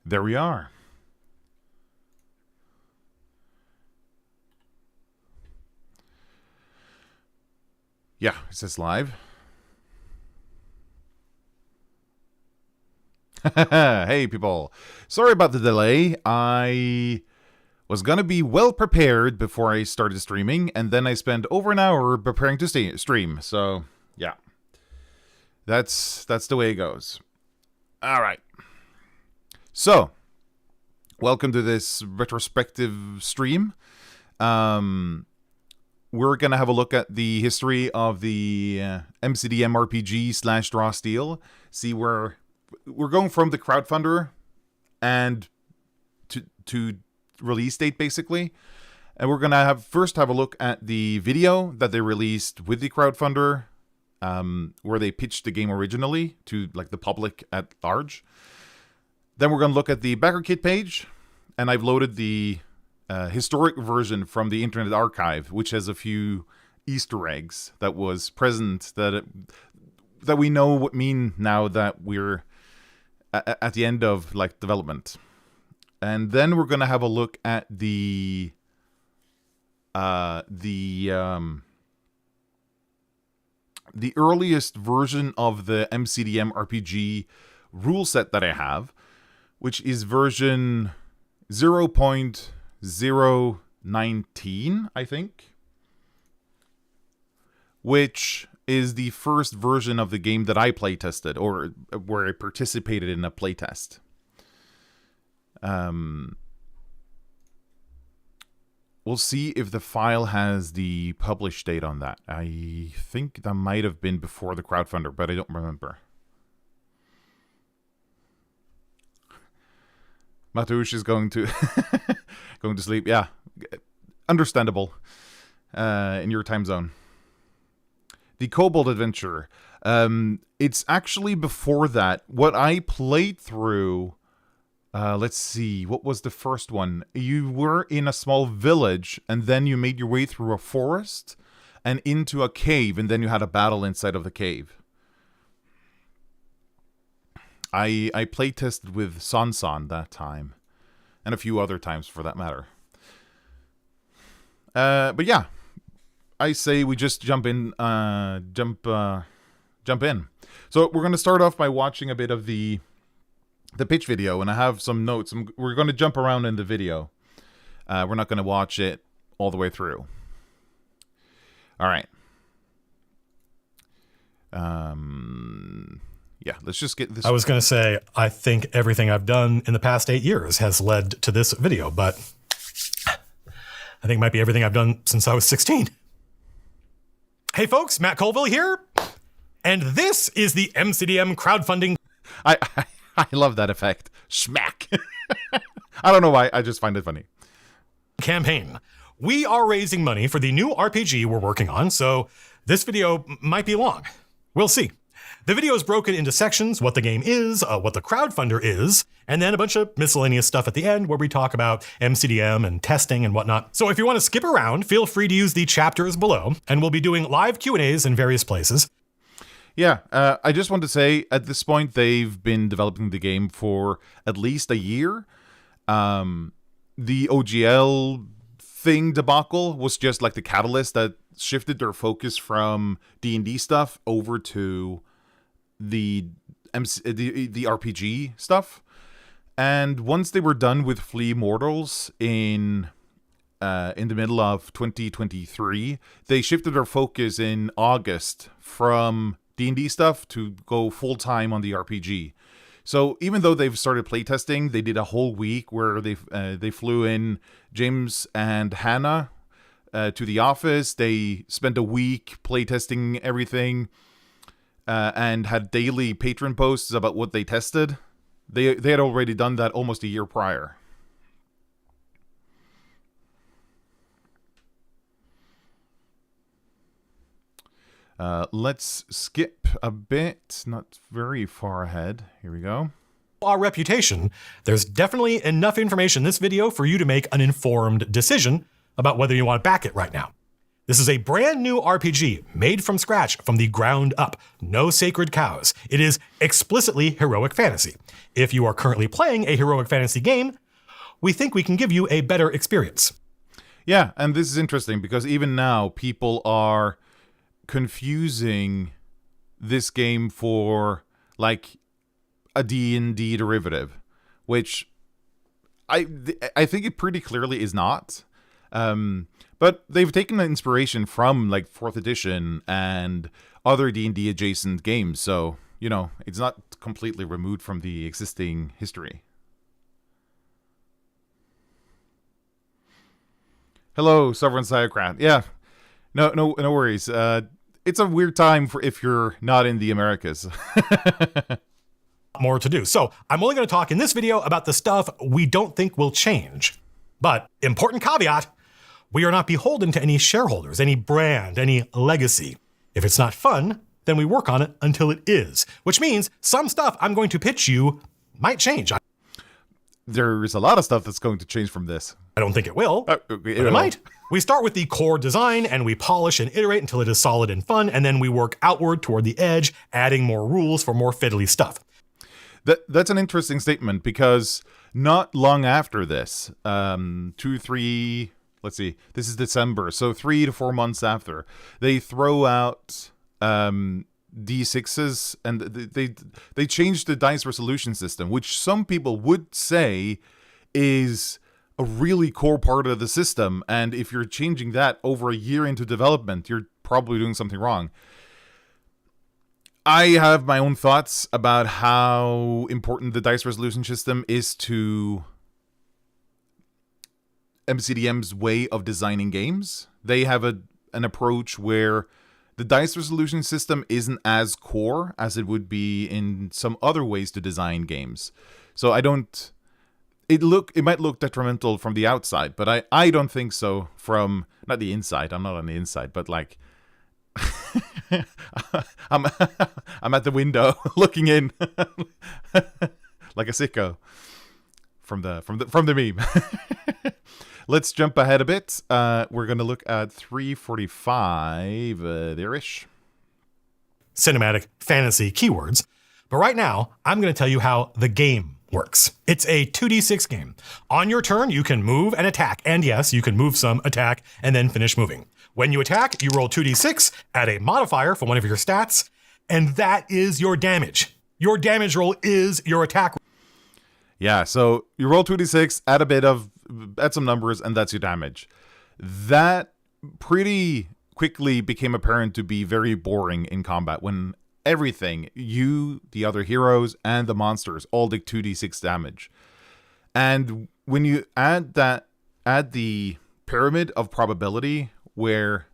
There we are. Yeah, it says live. Hey, people. Sorry about the delay. I was going to be well prepared before I started streaming, and then I spent over an hour preparing to stream. So, yeah. That's the way it goes. All right. So, welcome to this retrospective stream. We're going to have a look at the history of the MCDM RPG / Draw Steel. See where we're going from the Crowdfunder and to release date, basically. And we're going to first have a look at the video that they released with the Crowdfunder, where they pitched the game originally to like the public at large. Then we're going to look at the BackerKit page, and I've loaded the historic version from the Internet Archive, which has a few Easter eggs that was present that we know what mean now that we're at the end of like development. And then we're going to have a look at the earliest version of the MCDM RPG rule set that I have, which is version 0.019, I think, which is the first version of the game that I playtested, or where I participated in a playtest. We'll see if the file has the publish date on that. I think that might have been before the Crowdfunder, but I don't remember. Matush is going to going to sleep. Yeah, understandable in your time zone. The Kobold Adventure. It's actually before that. What I played through. Let's see. What was the first one? You were in a small village, and then you made your way through a forest and into a cave, and then you had a battle inside of the cave. I playtested with Sansan that time, and a few other times for that matter. But yeah, I say we just jump in. Jump in. So we're gonna start off by watching a bit of the pitch video, and I have some notes. We're going to jump around in the video. We're not going to watch it all the way through. All right. Yeah, let's just get this. I was going to say, I think everything I've done in the past 8 years has led to this video, but I think it might be everything I've done since I was 16. Hey folks, Matt Colville here, and this is the MCDM crowdfunding. I love that effect. Smack. I don't know why. I just find it funny. Campaign. We are raising money for the new RPG we're working on, so this video might be long. We'll see. The video is broken into sections, what the game is, what the crowdfunder is, and then a bunch of miscellaneous stuff at the end where we talk about MCDM and testing and whatnot. So if you want to skip around, feel free to use the chapters below, and we'll be doing live Q&As in various places. Yeah, I just want to say, at this point, they've been developing the game for at least a year. The OGL thing debacle was just like the catalyst that shifted their focus from D&D stuff over to the RPG stuff. And once they were done with Flea Mortals in the middle of 2023, they shifted their focus in August from D&D stuff to go full-time on the RPG. So even though they've started playtesting, they did a whole week where they flew in James and Hannah to the office. They spent a week playtesting everything and had daily patron posts about what they tested. They had already done that almost a year prior. Let's skip a bit, not very far ahead. Here we go. Our reputation, there's definitely enough information in this video for you to make an informed decision about whether you want to back it right now. This is a brand new RPG made from scratch, from the ground up. No sacred cows. It is explicitly heroic fantasy. If you are currently playing a heroic fantasy game, we think we can give you a better experience. Yeah, and this is interesting because even now people are confusing this game for like a D&D derivative, which I think it pretty clearly is not. But they've taken the inspiration from like 4th edition and other D&D adjacent games, so you know it's not completely removed from the existing history. Hello, Sovereign Psychocrat. Yeah, no worries. It's a weird time for if you're not in the Americas. More to do. So I'm only going to talk in this video about the stuff we don't think will change. But important caveat, we are not beholden to any shareholders, any brand, any legacy. If it's not fun, then we work on it until it is, which means some stuff I'm going to pitch you might change. There's a lot of stuff that's going to change from this. I don't think it will, but it might. We start with the core design and we polish and iterate until it is solid and fun, and then we work outward toward the edge, adding more rules for more fiddly stuff. That's an interesting statement because not long after this, 2-3, let's see, this is December, so 3 to 4 months after, they throw out D6s and they changed the dice resolution system, which some people would say is a really core part of the system, and if you're changing that over a year into development, you're probably doing something wrong. I have my own thoughts about how important the dice resolution system is to MCDM's way of designing games. They have an approach where the dice resolution system isn't as core as it would be in some other ways to design games. So I don't... It might look detrimental from the outside, but I don't think so from... Not the inside, I'm not on the inside, but like... I'm at the window looking in like a sicko from the meme. Let's jump ahead a bit. We're going to look at 345 there-ish. Cinematic fantasy keywords. But right now, I'm going to tell you how the game works. It's a 2d6 game. On your turn, you can move and attack. And yes, you can move some, attack, and then finish moving. When you attack, you roll 2d6, add a modifier for one of your stats, and that is your damage. Your damage roll is your attack. Yeah, so you roll 2d6, add some numbers, and that's your damage. That pretty quickly became apparent to be very boring in combat when everything, you, the other heroes, and the monsters all did 2d6 damage. And when you add the pyramid of probability, where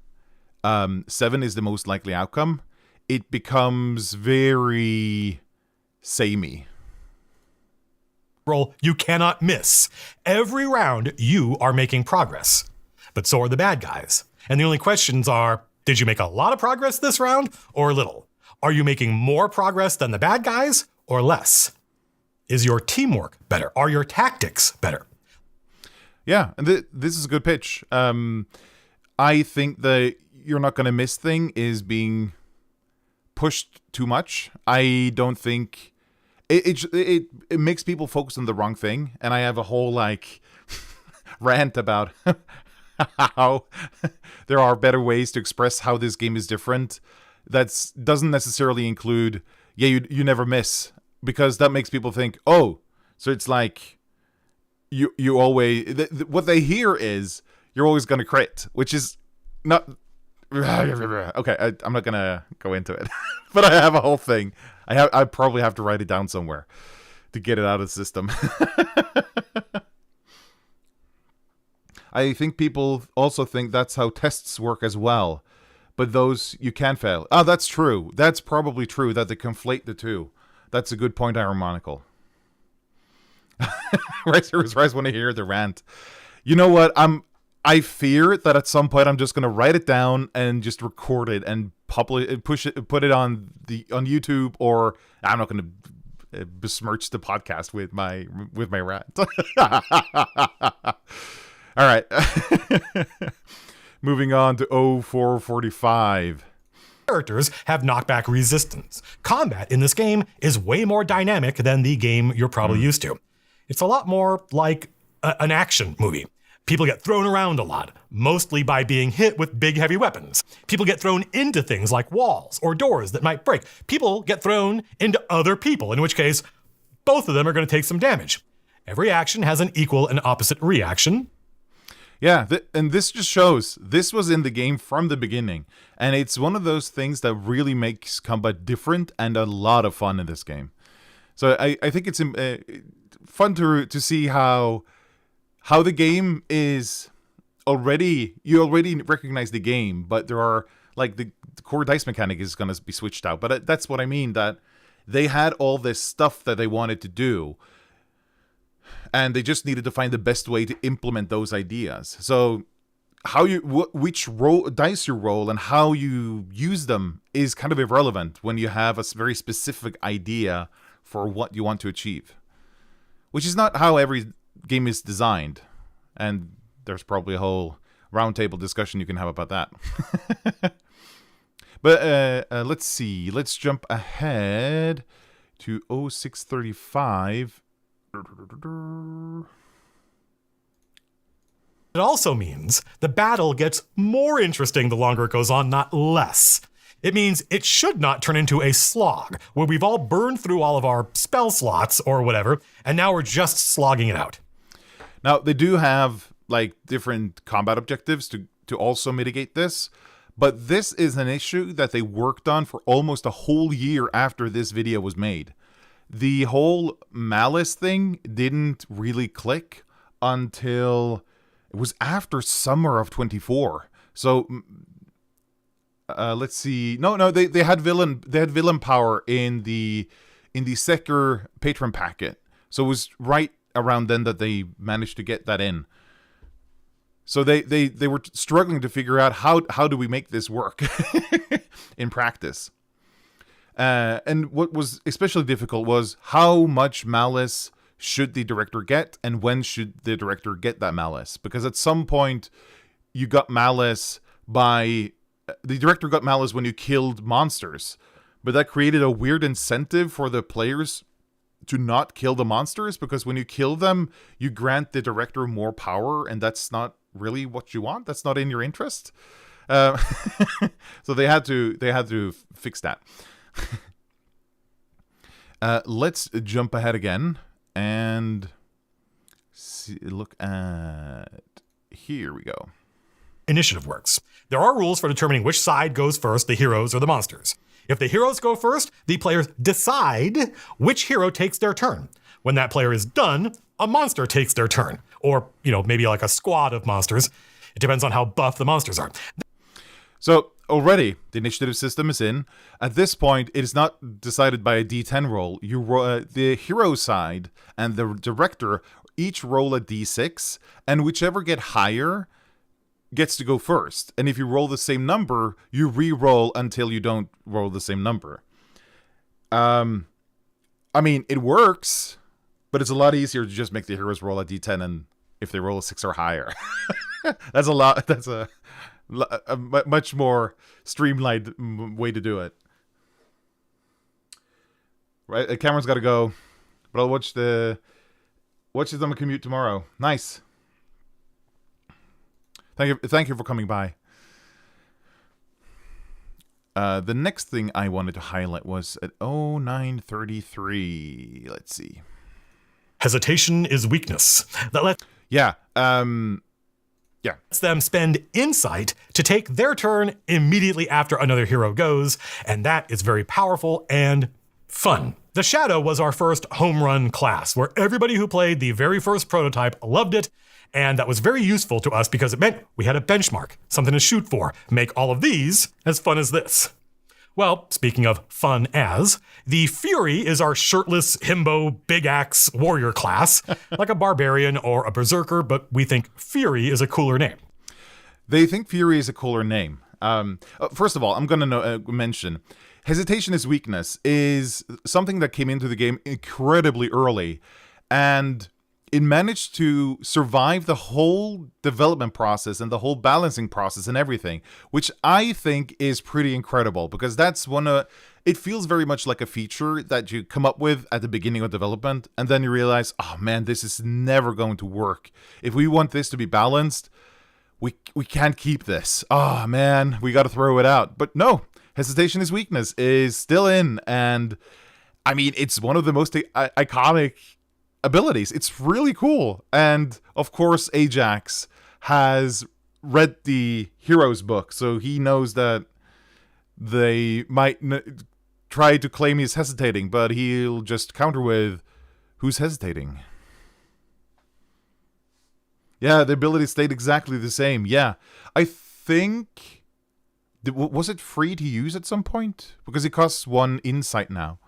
7 is the most likely outcome, it becomes very samey. Roll, you cannot miss. Every round, you are making progress. But so are the bad guys. And the only questions are, did you make a lot of progress this round or little? Are you making more progress than the bad guys or less? Is your teamwork better? Are your tactics better? Yeah, and this is a good pitch. I think the you're not going to miss thing is being pushed too much. I don't think it makes people focus on the wrong thing, and I have a whole like rant about how there are better ways to express how this game is different. That doesn't necessarily include you never miss, because that makes people think, oh, so it's like you always what they hear is you're always going to crit, which is not okay. I'm not gonna go into it, but I have a whole thing. I probably have to write it down somewhere to get it out of the system. I think people also think that's how tests work as well, but those you can fail. Oh, that's true. That's probably true that they conflate the two. That's a good point, Ironical. Rice want to hear the rant. You know what? I fear that at some point I'm just gonna write it down and just record it and put it on YouTube, or I'm not gonna besmirch the podcast with my rant. All right. Moving on to 0445. Characters have knockback resistance. Combat in this game is way more dynamic than the game you're probably used to. It's a lot more like an action movie. People get thrown around a lot, mostly by being hit with big, heavy weapons. People get thrown into things like walls or doors that might break. People get thrown into other people, in which case, both of them are going to take some damage. Every action has an equal and opposite reaction. Yeah, and this just shows this was in the game from the beginning. And it's one of those things that really makes combat different and a lot of fun in this game. So I think it's fun to see how the game is already, you already recognize the game, but there are, like, the core dice mechanic is going to be switched out. But that's what I mean, that they had all this stuff that they wanted to do, and they just needed to find the best way to implement those ideas. So how which dice you roll and how you use them is kind of irrelevant when you have a very specific idea for what you want to achieve, which is not how every game is designed. And there's probably a whole roundtable discussion you can have about that. But let's see. Let's jump ahead to 0635. It also means the battle gets more interesting the longer it goes on, not less. It means it should not turn into a slog, where we've all burned through all of our spell slots or whatever, and now we're just slogging it out. Now, they do have, like, different combat objectives to also mitigate this, but this is an issue that they worked on for almost a whole year after this video was made. The whole malice thing didn't really click until it was after summer of 24. So let's see. No, they had villain power in the Secker patron packet. So it was right around then that they managed to get that in. So they were struggling to figure out how do we make this work in practice. And what was especially difficult was how much malice should the director get, and when should the director get that malice? Because at some point, you got malice by... The director got malice when you killed monsters, but that created a weird incentive for the players to not kill the monsters, because when you kill them, you grant the director more power, and that's not really what you want. That's not in your interest. So they had to fix that. Let's jump ahead again and look at... Here we go. Initiative works. There are rules for determining which side goes first, the heroes or the monsters. If the heroes go first, the players decide which hero takes their turn. When that player is done, a monster takes their turn. Or, maybe like a squad of monsters. It depends on how buff the monsters are. So already the initiative system is in. At this point, it is not decided by a D10 roll. You roll the hero side and the director each roll a D6, and whichever get higher gets to go first. And if you roll the same number, you re-roll until you don't roll the same number. I mean, it works, but it's a lot easier to just make the heroes roll a D10, and if they roll a 6 or higher. That's a much more streamlined way to do it. Right, Cameron's got to go, but I'll watch this on my commute tomorrow. Nice. Thank you for coming by. The next thing I wanted to highlight was at 0933. Let's see. Hesitation is weakness. Yeah. Lets them spend insight to take their turn immediately after another hero goes, and that is very powerful and fun. The Shadow was our first home run class, where everybody who played the very first prototype loved it, and that was very useful to us because it meant we had a benchmark, something to shoot for, make all of these as fun as this. Well, speaking of fun as, the Fury is our shirtless, himbo, big axe warrior class, like a barbarian or a berserker, but we think Fury is a cooler name. They think Fury is a cooler name. First of all, I'm going to mention, hesitation is weakness is something that came into the game incredibly early, and it managed to survive the whole development process and the whole balancing process and everything, which I think is pretty incredible, because that's it feels very much like a feature that you come up with at the beginning of development, and then you realize, oh man, this is never going to work. If we want this to be balanced, we can't keep this. Oh man, we got to throw it out. But no, hesitation is weakness is still in, and I mean, it's one of the most iconic abilities. It's really cool. And of course, Ajax has read the Heroes book, so he knows that they might try to claim he's hesitating, but he'll just counter with, who's hesitating? Yeah, the ability stayed exactly the same. Yeah, I think, was it free to use at some point? Because it costs 1 insight now.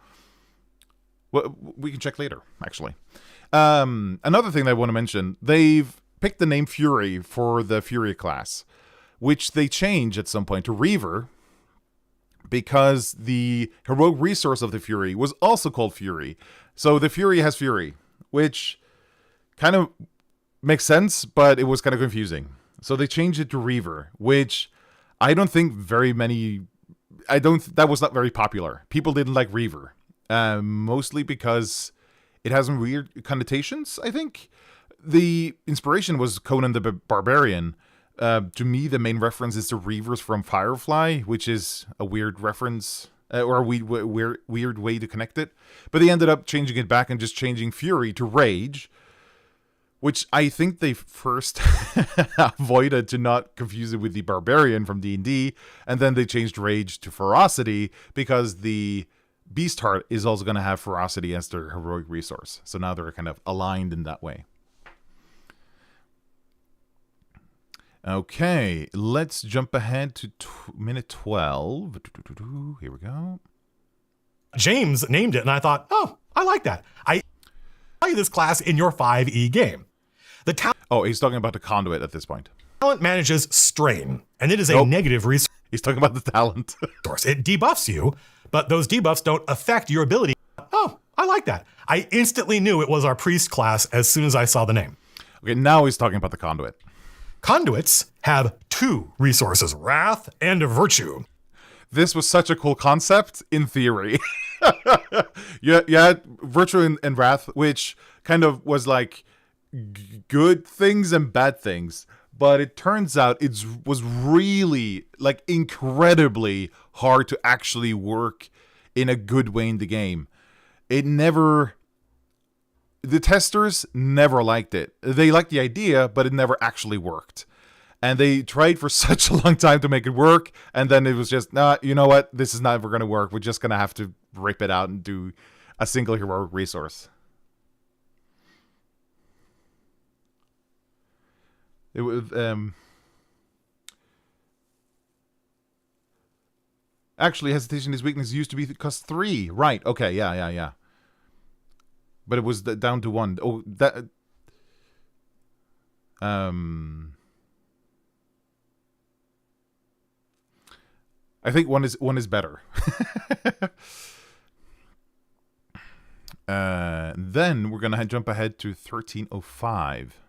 Well, we can check later, actually. Another thing that I want to mention, they've picked the name Fury for the Fury class, which they change at some point to Reaver, because the heroic resource of the Fury was also called Fury. So the Fury has Fury, which kind of makes sense, but it was kind of confusing. So they changed it to Reaver, which I don't think that was not very popular. People didn't like Reaver, mostly because it has some weird connotations, I think. The inspiration was Conan the Barbarian. To me, the main reference is the Reavers from Firefly, which is a weird reference, or a weird way to connect it. But they ended up changing it back and just changing Fury to Rage, which I think they first avoided to not confuse it with the Barbarian from D&D, and then they changed Rage to Ferocity, because the Beast Heart is also going to have Ferocity as their heroic resource. So now they're kind of aligned in that way. Okay, let's jump ahead to minute 12. Here we go. James named it, and I thought, oh, I like that. I play this class in your 5e game. He's talking about the conduit at this point. Talent manages strain, and it is a negative resource. He's talking about the talent. It debuffs you, but those debuffs don't affect your ability. Oh, I like that. I instantly knew it was our priest class as soon as I saw the name. Okay, now he's talking about the conduit. Conduits have 2 resources, Wrath and Virtue. This was such a cool concept in theory. you had Virtue and Wrath, which kind of was like good things and bad things. But it turns out it was really, like, incredibly hard to actually work in a good way in the game. The testers never liked it. They liked the idea, but it never actually worked. And they tried for such a long time to make it work, and then it was just, nah, you know what? This is never going to work. We're just going to have to rip it out and do a single heroic resource. It was, actually, hesitation is weakness used to be cost 3. Right, okay, yeah. But it was down to 1. Oh, that... I think one is better. Then we're gonna jump ahead to 1305.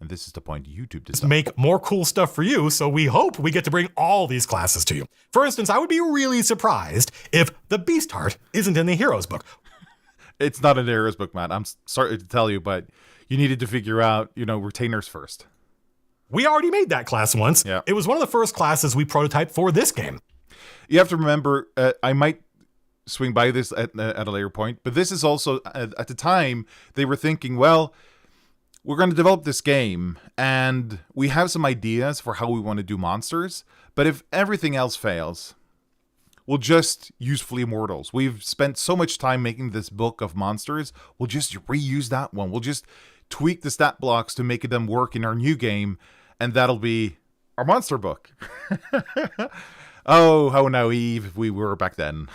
And this is the point YouTube decided. Make more cool stuff for you, so we hope we get to bring all these classes to you. For instance, I would be really surprised if the Beast Heart isn't in the Heroes book. It's not in the Heroes book, Matt. I'm sorry to tell you, but you needed to figure out, retainers first. We already made that class once. Yeah. It was one of the first classes we prototyped for this game. You have to remember, I might swing by this at a later point, but this is also, at the time, they were thinking, well, we're going to develop this game, and we have some ideas for how we want to do monsters, but if everything else fails, we'll just use Flea Mortals. We've spent so much time making this book of monsters, we'll just reuse that one. We'll just tweak the stat blocks to make them work in our new game, and that'll be our monster book. Oh, how naive we were back then.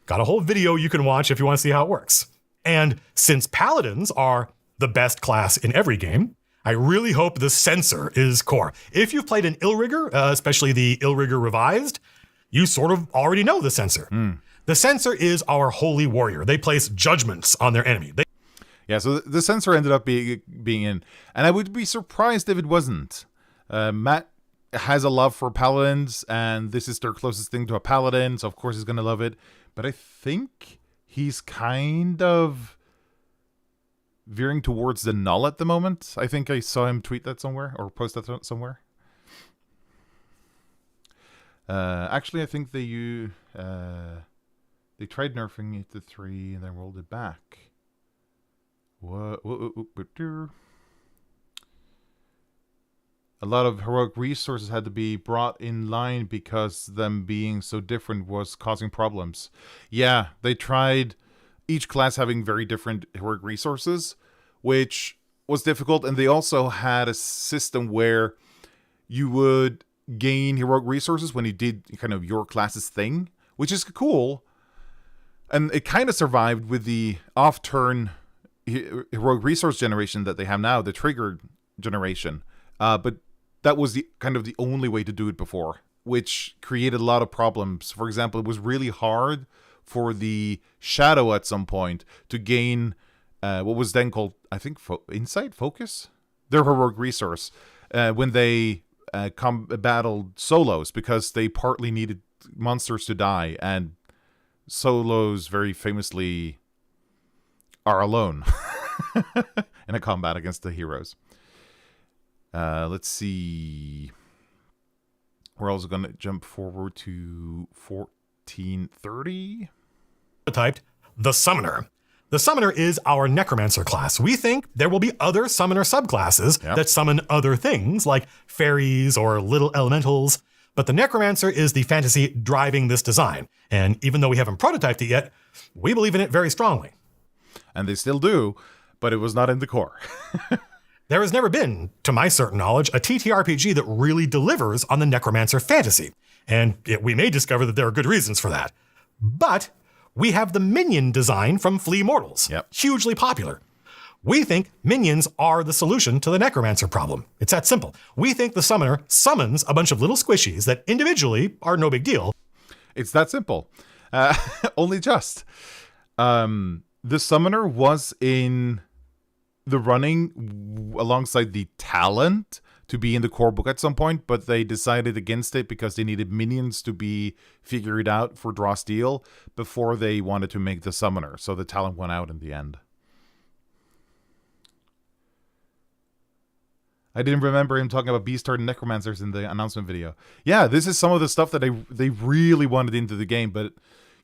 Got a whole video you can watch if you want to see how it works. And since Paladins are the best class in every game, I really hope the Censor is core. If you've played an Illrigger, especially the Illrigger Revised, you sort of already know the Censor. The censor is our holy warrior. They place judgments on their enemy. Yeah, so the censor ended up being in, and I would be surprised if it wasn't. Matt has a love for paladins, and this is their closest thing to a paladin, so of course he's going to love it. But I think he's kind of veering towards the null at the moment. I think I saw him tweet that somewhere, or post that somewhere. Actually, I think they tried nerfing it to 3 and then rolled it back. What? A lot of heroic resources had to be brought in line because them being so different was causing problems. Yeah, they tried each class having very different heroic resources, which was difficult, and they also had a system where you would gain heroic resources when you did kind of your class's thing, which is cool. And it kind of survived with the off-turn heroic resource generation that they have now, the triggered generation. But that was the kind of the only way to do it before, which created a lot of problems. For example, it was really hard for the Shadow at some point to gain what was then called, I think, Insight? Focus? Their heroic resource when they battled solos, because they partly needed monsters to die, and solos very famously are alone in a combat against the heroes. Let's see. We're also going to jump forward to 1430. Typed the Summoner. The Summoner is our Necromancer class. We think there will be other Summoner subclasses that summon other things, like fairies or little elementals, but the Necromancer is the fantasy driving this design. And even though we haven't prototyped it yet, we believe in it very strongly. And they still do, but it was not in the core. There has never been, to my certain knowledge, a TTRPG that really delivers on the Necromancer fantasy. And we may discover that there are good reasons for that. But we have the minion design from Flea Mortals. Hugely popular. We think minions are the solution to the Necromancer problem. It's that simple. We think the Summoner summons a bunch of little squishies that individually are no big deal. It's that simple. Only just. The Summoner was in the running alongside the Talent to be in the core book at some point, but they decided against it because they needed minions to be figured out for Draw Steel before they wanted to make the Summoner. So the Talent went out in the end. I didn't remember him talking about Beastard and Necromancers in the announcement video. Yeah, this is some of the stuff that they really wanted into the game, but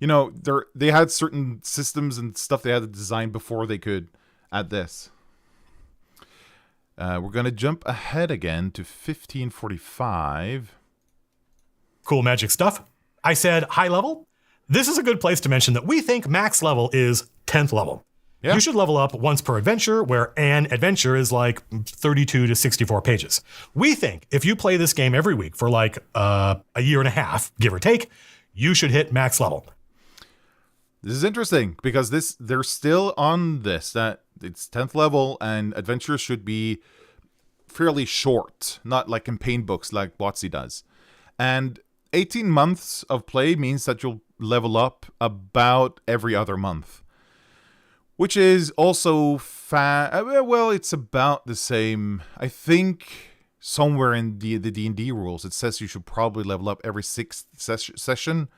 you know, they had certain systems and stuff they had to design before they could add this. We're going to jump ahead again to 1545. Cool magic stuff. I said high level. This is a good place to mention that we think max level is 10th level. Yeah. You should level up once per adventure, where an adventure is like 32 to 64 pages. We think if you play this game every week for like a year and a half, give or take, you should hit max level. This is interesting because they're still on this, that it's 10th level and adventures should be fairly short, not like campaign books like WotC does. And 18 months of play means that you'll level up about every other month, which is also well, it's about the same. I think somewhere in the D&D rules, it says you should probably level up every 6th session,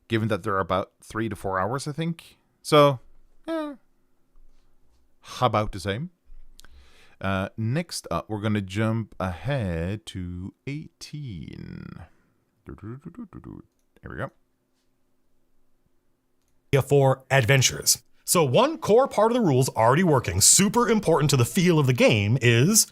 given that they're about 3 to 4 hours, I think. So, about the same. Next up, we're going to jump ahead to 18. Here we go. For adventures. So one core part of the rules already working, super important to the feel of the game, is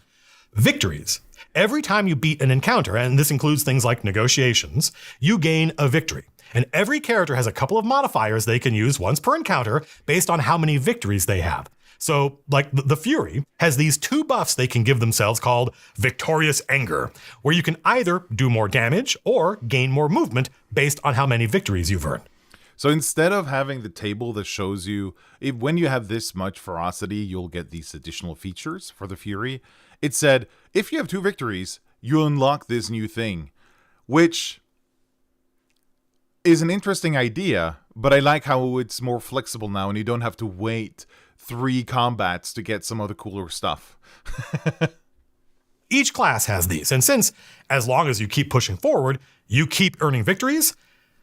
victories. Every time you beat an encounter, and this includes things like negotiations, you gain a victory. And every character has a couple of modifiers they can use once per encounter based on how many victories they have. So, like the Fury has these 2 buffs they can give themselves called Victorious Anger, where you can either do more damage or gain more movement based on how many victories you've earned. So instead of having the table that shows you when you have this much ferocity, you'll get these additional features for the Fury, it said, if you have 2 victories, you unlock this new thing, which is an interesting idea, but I like how it's more flexible now and you don't have to wait 3 combats to get some of the cooler stuff. Each class has these, and since, as long as you keep pushing forward, you keep earning victories,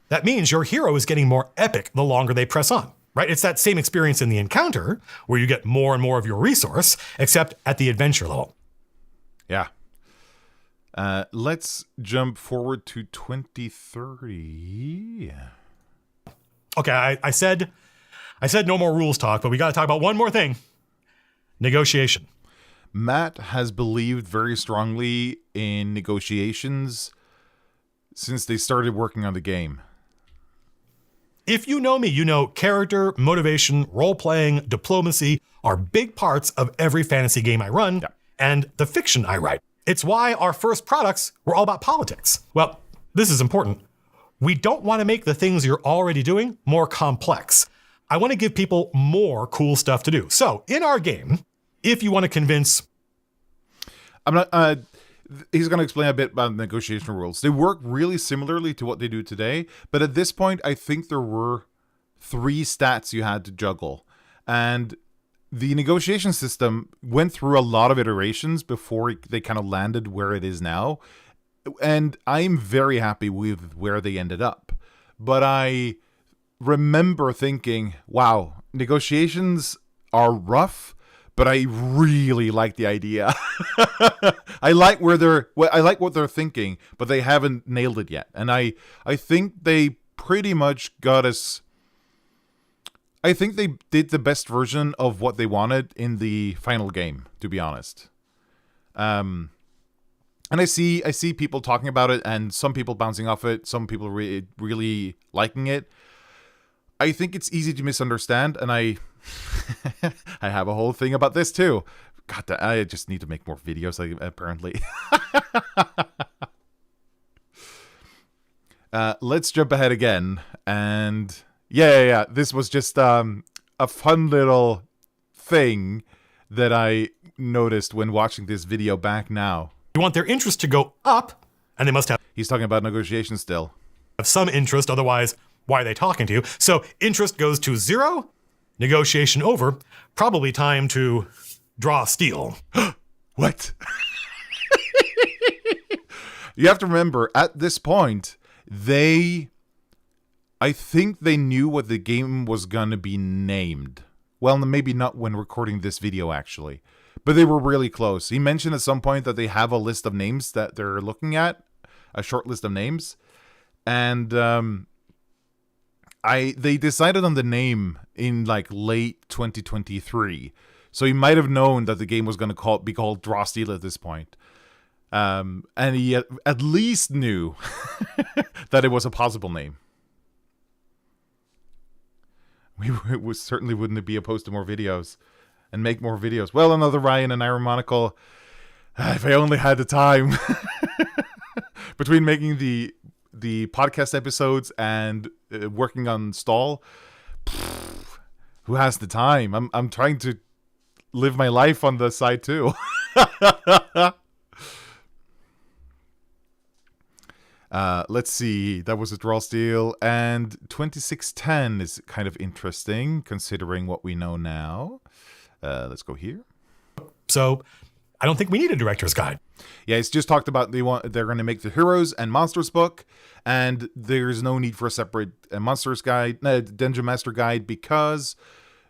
that means your hero is getting more epic the longer they press on, right? It's that same experience in the encounter, where you get more and more of your resource, except at the adventure level. Yeah. Let's jump forward to 2030. Okay, I said no more rules talk, but we got to talk about one more thing. Negotiation. Matt has believed very strongly in negotiations since they started working on the game. If you know me, you know character, motivation, role-playing, diplomacy are big parts of every fantasy game I run, and the fiction I write. It's why our first products were all about politics. Well, this is important. We don't want to make the things you're already doing more complex. I want to give people more cool stuff to do. So, in our game, if you want to convince... He's going to explain a bit about negotiation rules. They work really similarly to what they do today, but at this point, I think there were 3 stats you had to juggle. And the negotiation system went through a lot of iterations before they kind of landed where it is now. And I'm very happy with where they ended up. But I remember thinking, wow, negotiations are rough, but I really like the idea. I like what they're thinking, but they haven't nailed it yet. And I think they pretty much got us. I think they did the best version of what they wanted in the final game, to be honest. And I see people talking about it, and some people bouncing off it, some people really liking it. I think it's easy to misunderstand, and I have a whole thing about this too. God, I just need to make more videos, apparently. Let's jump ahead again, and yeah. This was just a fun little thing that I noticed when watching this video back now. You want their interest to go up, and they must have... He's talking about negotiation still. Have some interest, otherwise, why are they talking to you? So interest goes to 0, negotiation over, probably time to draw steel. What? You have to remember, at this point, I think they knew what the game was going to be named. Well, maybe not when recording this video, actually. But they were really close. He mentioned at some point that they have a list of names that they're looking at. A short list of names. And they decided on the name in like late 2023. So he might have known that the game was going to be called Draw Steel at this point. And he at least knew that it was a possible name. We certainly wouldn't be opposed to more videos and make more videos. Well, another Ryan and Ironical. If I only had the time. Between making the podcast episodes and working on Stall, who has the time? I'm trying to live my life on the side too. Let's see. That was a Draw Steel, and 2610 is kind of interesting considering what we know now. Let's go here. So, I don't think we need a director's guide. Yeah, it's just talked about they're going to make the Heroes and Monsters book, and there's no need for a separate Monsters guide, Dungeon Master guide, because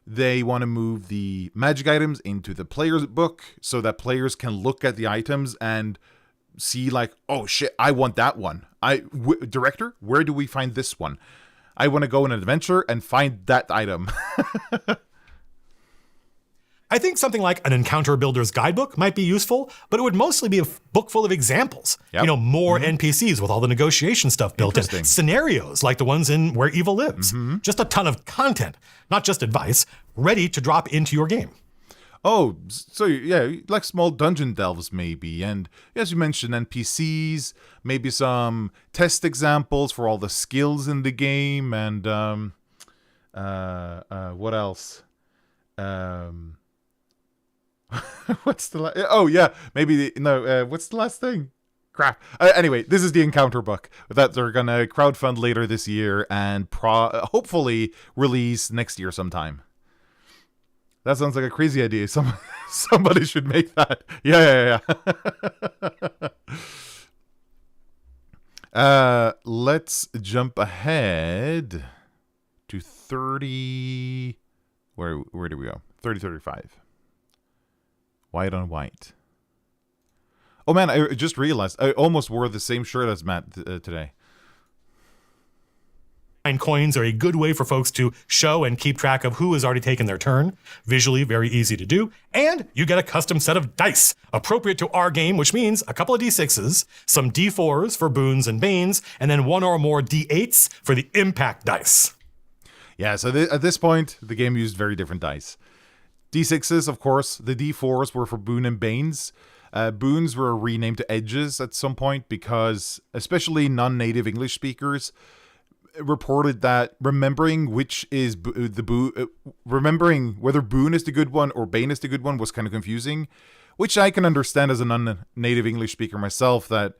they want to move the magic items into the player's book so that players can look at the items and see like, oh shit, I want that one. Director, where do we find this one? I want to go on an adventure and find that item. I think something like an Encounter Builder's Guidebook might be useful, but it would mostly be a book full of examples. Yep. More NPCs with all the negotiation stuff built in. Scenarios like the ones in Where Evil Lives. Just a ton of content, not just advice, ready to drop into your game. Oh, so yeah, like small dungeon delves maybe, and as you mentioned, NPCs, maybe some test examples for all the skills in the game, and what else? What's the oh yeah, maybe what's the last thing? Crap. Anyway, this is the encounter book that they're gonna crowdfund later this year and hopefully release next year sometime. That sounds like a crazy idea. Somebody should make that. Yeah. Let's jump ahead to 30. Where do we go? 3035. White on white. Oh man, I just realized I almost wore the same shirt as Matt today. Coins are a good way for folks to show and keep track of who has already taken their turn. Visually, very easy to do. And you get a custom set of dice appropriate to our game, which means a couple of D6s, some D4s for boons and banes, and then one or more D8s for the impact dice. Yeah, so at this point, the game used very different dice. D6s, of course. The D4s were for boon and banes. Boons were renamed to edges at some point because, especially non-native English speakers, reported that remembering which is remembering whether boon is the good one or bane is the good one was kind of confusing, which I can understand as a non-native English speaker myself. That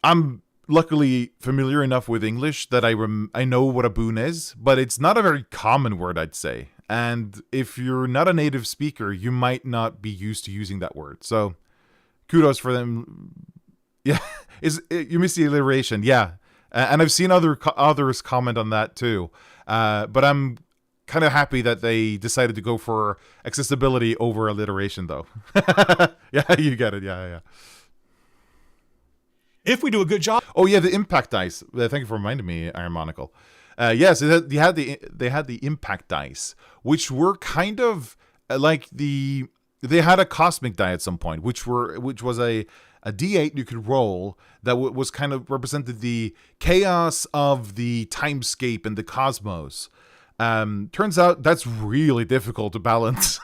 I'm luckily familiar enough with English that I know what a boon is, but it's not a very common word, I'd say. And if you're not a native speaker, you might not be used to using that word. So kudos for them. Yeah, you missed the alliteration. Yeah. And I've seen others comment on that too. But I'm kind of happy that they decided to go for accessibility over alliteration, though. Yeah, you get it. Yeah. If we do a good job. Oh yeah, the impact dice. Thank you for reminding me, Iron Monocle. Yes, they had the impact dice, which were kind of like they had a cosmic die at some point, which was a D8 you could roll that was kind of represented the chaos of the timescape and the cosmos. Turns out that's really difficult to balance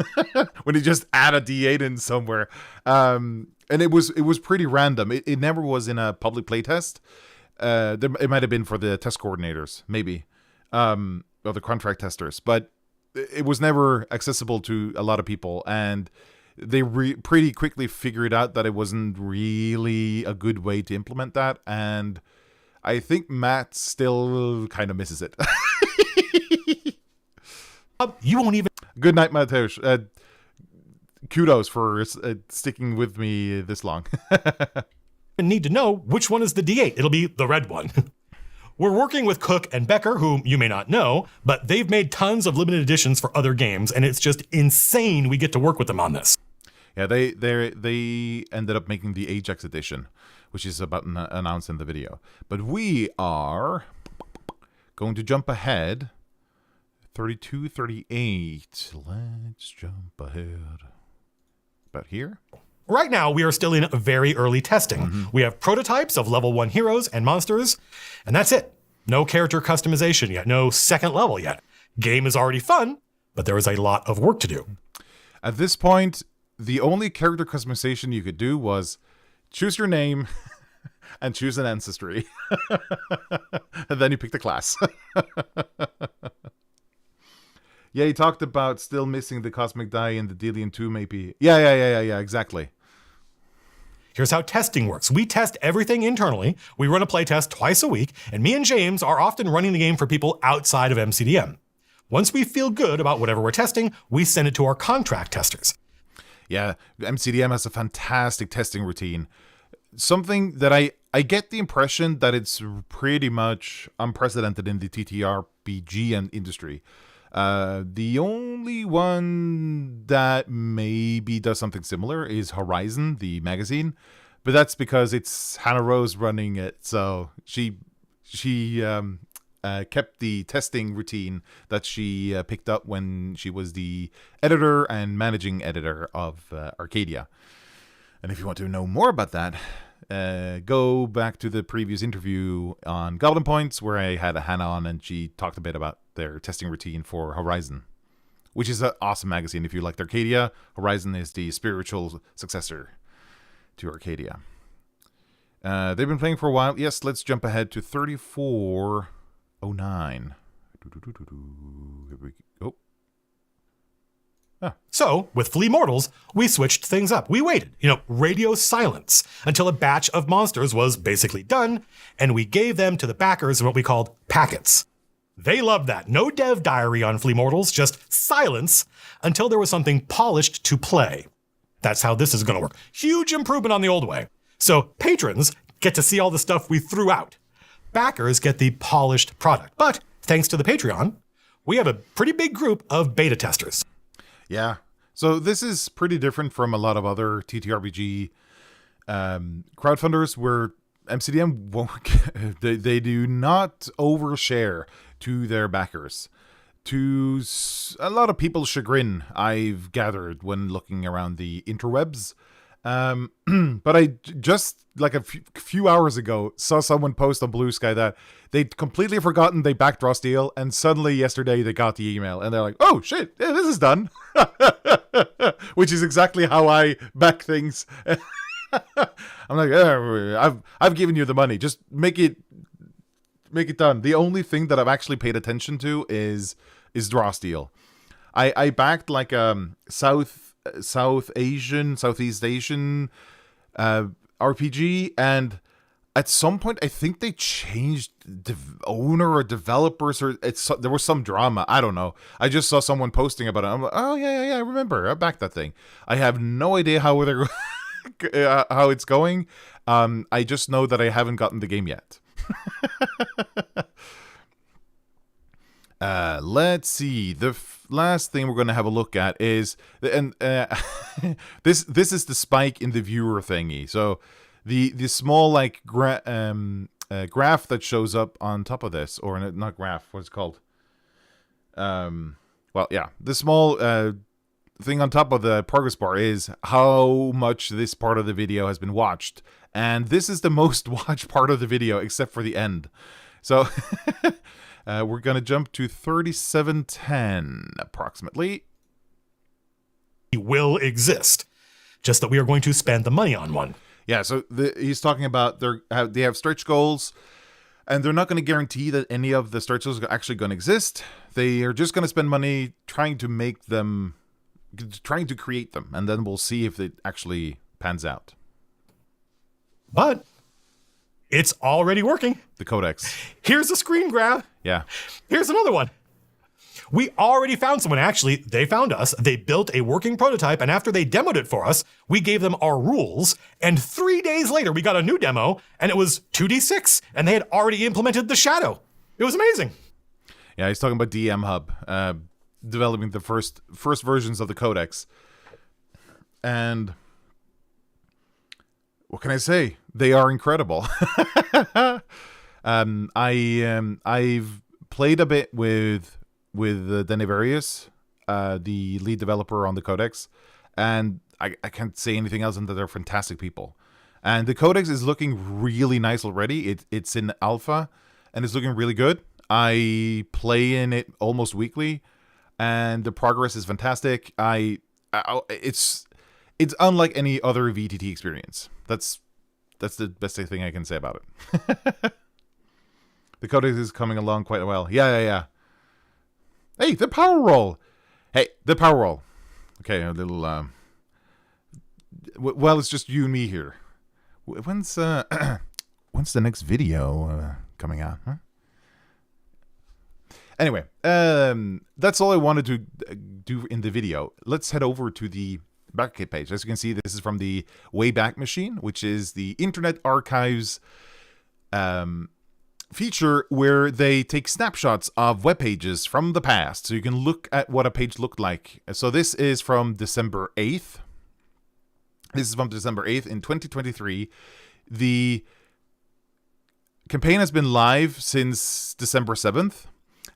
when you just add a D8 in somewhere. And it was pretty random. It never was in a public playtest. It might have been for the test coordinators, maybe, or the contract testers, but it was never accessible to a lot of people. And they pretty quickly figured out that it wasn't really a good way to implement that, and I think Matt still kind of misses it. You won't even... Good night, Mateusz. Kudos for sticking with me this long. Need to know which one is the D8. It'll be the red one. We're working with Cook and Becker, whom you may not know, but they've made tons of limited editions for other games, and it's just insane we get to work with them on this. Yeah, they ended up making the Ajax edition, which is about announced in the video. But we are going to jump ahead. 32, 38. Let's jump ahead. About here? Right now, we are still in very early testing. Mm-hmm. We have prototypes of level 1 heroes and monsters, and that's it. No character customization yet, no second level yet. Game is already fun, but there is a lot of work to do. At this point, the only character customization you could do was choose your name and choose an ancestry. And then you pick the class. Yeah, he talked about still missing the Cosmic Die in the Delian 2 maybe. Yeah, exactly. Here's how testing works. We test everything internally. We run a playtest twice a week, and me and James are often running the game for people outside of MCDM. Once we feel good about whatever we're testing, we send it to our contract testers. Yeah, MCDM has a fantastic testing routine. Something that I get the impression that it's pretty much unprecedented in the TTRPG and industry. The only one that maybe does something similar is Horizon, the magazine, but that's because it's Hannah Rose running it, so she kept the testing routine that she picked up when she was the editor and managing editor of Arcadia. And if you want to know more about that, go back to the previous interview on Goblin Points where I had Hannah on and she talked a bit about their testing routine for Horizon, which is an awesome magazine. If you liked Arcadia, Horizon is the spiritual successor to Arcadia. They've been playing for a while. Yes, let's jump ahead to 3409. Here we go. So, with Flea Mortals, we switched things up. We waited, radio silence, until a batch of monsters was basically done, and we gave them to the backers in what we called packets. They loved that. No dev diary on Flea Mortals, just silence until there was something polished to play. That's how this is going to work. Huge improvement on the old way. So patrons get to see all the stuff we threw out. Backers get the polished product. But thanks to the Patreon, we have a pretty big group of beta testers. Yeah. So this is pretty different from a lot of other TTRPG crowdfunders where MCDM won't, they do not overshare to their backers. To a lot of people's chagrin, I've gathered when looking around the interwebs. But I just, like a few hours ago, saw someone post on Blue Sky that they'd completely forgotten they backed Raw Steel, and suddenly yesterday they got the email, and they're like, oh shit, yeah, this is done. Which is exactly how I back things. I'm like, I've given you the money, just make it done. The only thing that I've actually paid attention to is Raw Steel. I backed like Southeast Asian RPG, and at some point I think they changed owner or developers, or there was some drama. I don't know. I just saw someone posting about it. I'm like, oh yeah, I remember. I backed that thing. I have no idea how they're how it's going. I just know that I haven't gotten the game yet. Let's see. The last thing we're going to have a look at is, and this is the spike in the viewer thingy. So the small like graph that shows up on top of this, or not graph, what's it called? Well, yeah, the small thing on top of the progress bar is how much this part of the video has been watched, and this is the most watched part of the video, except for the end. So. We're going to jump to 3710, approximately. Will exist, just that we are going to spend the money on one. Yeah, so he's talking about they have stretch goals, and they're not going to guarantee that any of the stretch goals are actually going to exist. They are just going to spend money trying to create them, and then we'll see if it actually pans out. But it's already working. The codex. Here's a screen grab. Yeah. Here's another one. We already found someone. Actually, they found us. They built a working prototype, and after they demoed it for us, we gave them our rules, and 3 days later, we got a new demo, and it was 2d6, and they had already implemented the shadow. It was amazing. Yeah, he's talking about DM Hub, developing the first versions of the codex. And what can I say? They are incredible. I've played a bit with Denivarius, the lead developer on the codex, and I can't say anything else than that they're fantastic people. And the codex is looking really nice already. It's in alpha, and it's looking really good. I play in it almost weekly, and the progress is fantastic. It's unlike any other VTT experience. That's the best thing I can say about it. The codex is coming along quite well. Yeah. Hey, the power roll. Okay, a little. Well, it's just you and me here. When's the next video coming out? Huh? Anyway, that's all I wanted to do in the video. Let's head over to the BackerKit page. As you can see, this is from the Wayback Machine, which is the Internet Archives feature where they take snapshots of web pages from the past, so you can look at what a page looked like. So this is from December 8th. This is from December 8th in 2023. The campaign has been live since December 7th.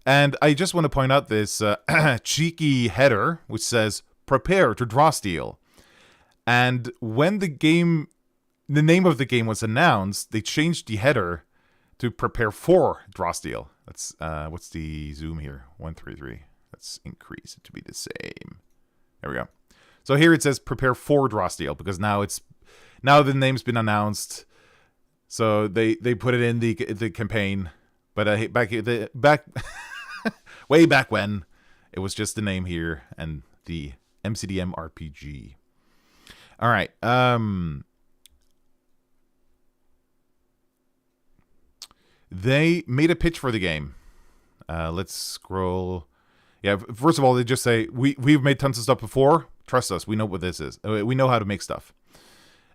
And I just want to point out this cheeky header, which says, prepare to draw steel. And when the name of the game was announced, they changed the header to prepare for draw steel. That's, what's the zoom here? 133. Let's increase it to be the same. There we go. So here it says prepare for draw steel, because now the name's been announced. So they put it in the campaign. But back way back when, it was just the name here, and the MCDM RPG. All right. They made a pitch for the game. Let's scroll. Yeah, first of all, they just say, we've made tons of stuff before. Trust us, we know what this is. We know how to make stuff.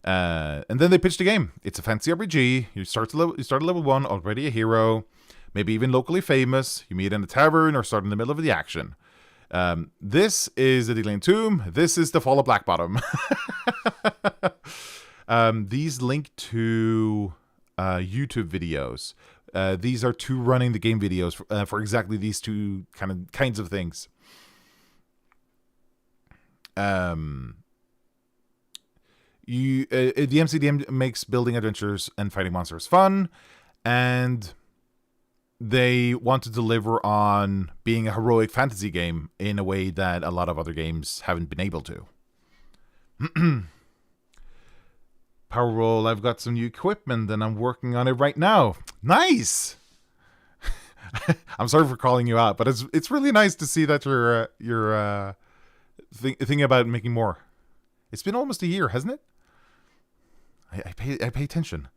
And then they pitched a game. It's a fancy RPG. You start at level 1, already a hero, maybe even locally famous. You meet in a tavern or start in the middle of the action. This is the Decaying Tomb. This is the Fall of Black Bottom. These link to YouTube videos. These are 2 running the game videos for exactly these 2 kinds of things. The MCDM makes building adventures and fighting monsters fun, and they want to deliver on being a heroic fantasy game in a way that a lot of other games haven't been able to. Power roll, I've got some new equipment and I'm working on it right now. Nice! I'm sorry for calling you out, but it's really nice to see that you're thinking about making more. It's been almost a year, hasn't it? I pay attention.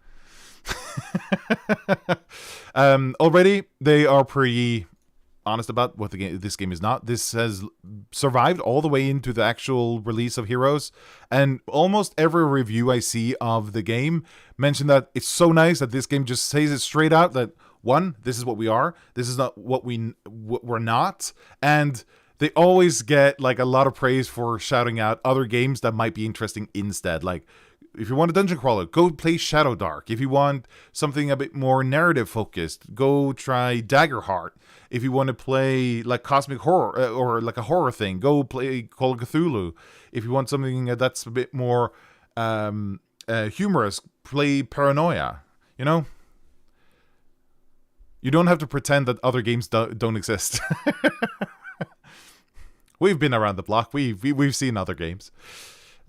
Already, they are pretty honest about what this game is not. This has survived all the way into the actual release of Heroes, and almost every review I see of the game mention that it's so nice that this game just says it straight out that, 1, this is what we are, this is not what we're not, and they always get like a lot of praise for shouting out other games that might be interesting instead. Like, if you want a dungeon crawler, go play Shadow Dark. If you want something a bit more narrative focused, go try Daggerheart. If you want to play like cosmic horror or like a horror thing, go play Call of Cthulhu. If you want something that's a bit more humorous, play Paranoia. You know, you don't have to pretend that other games don't exist. We've been around the block. We've seen other games.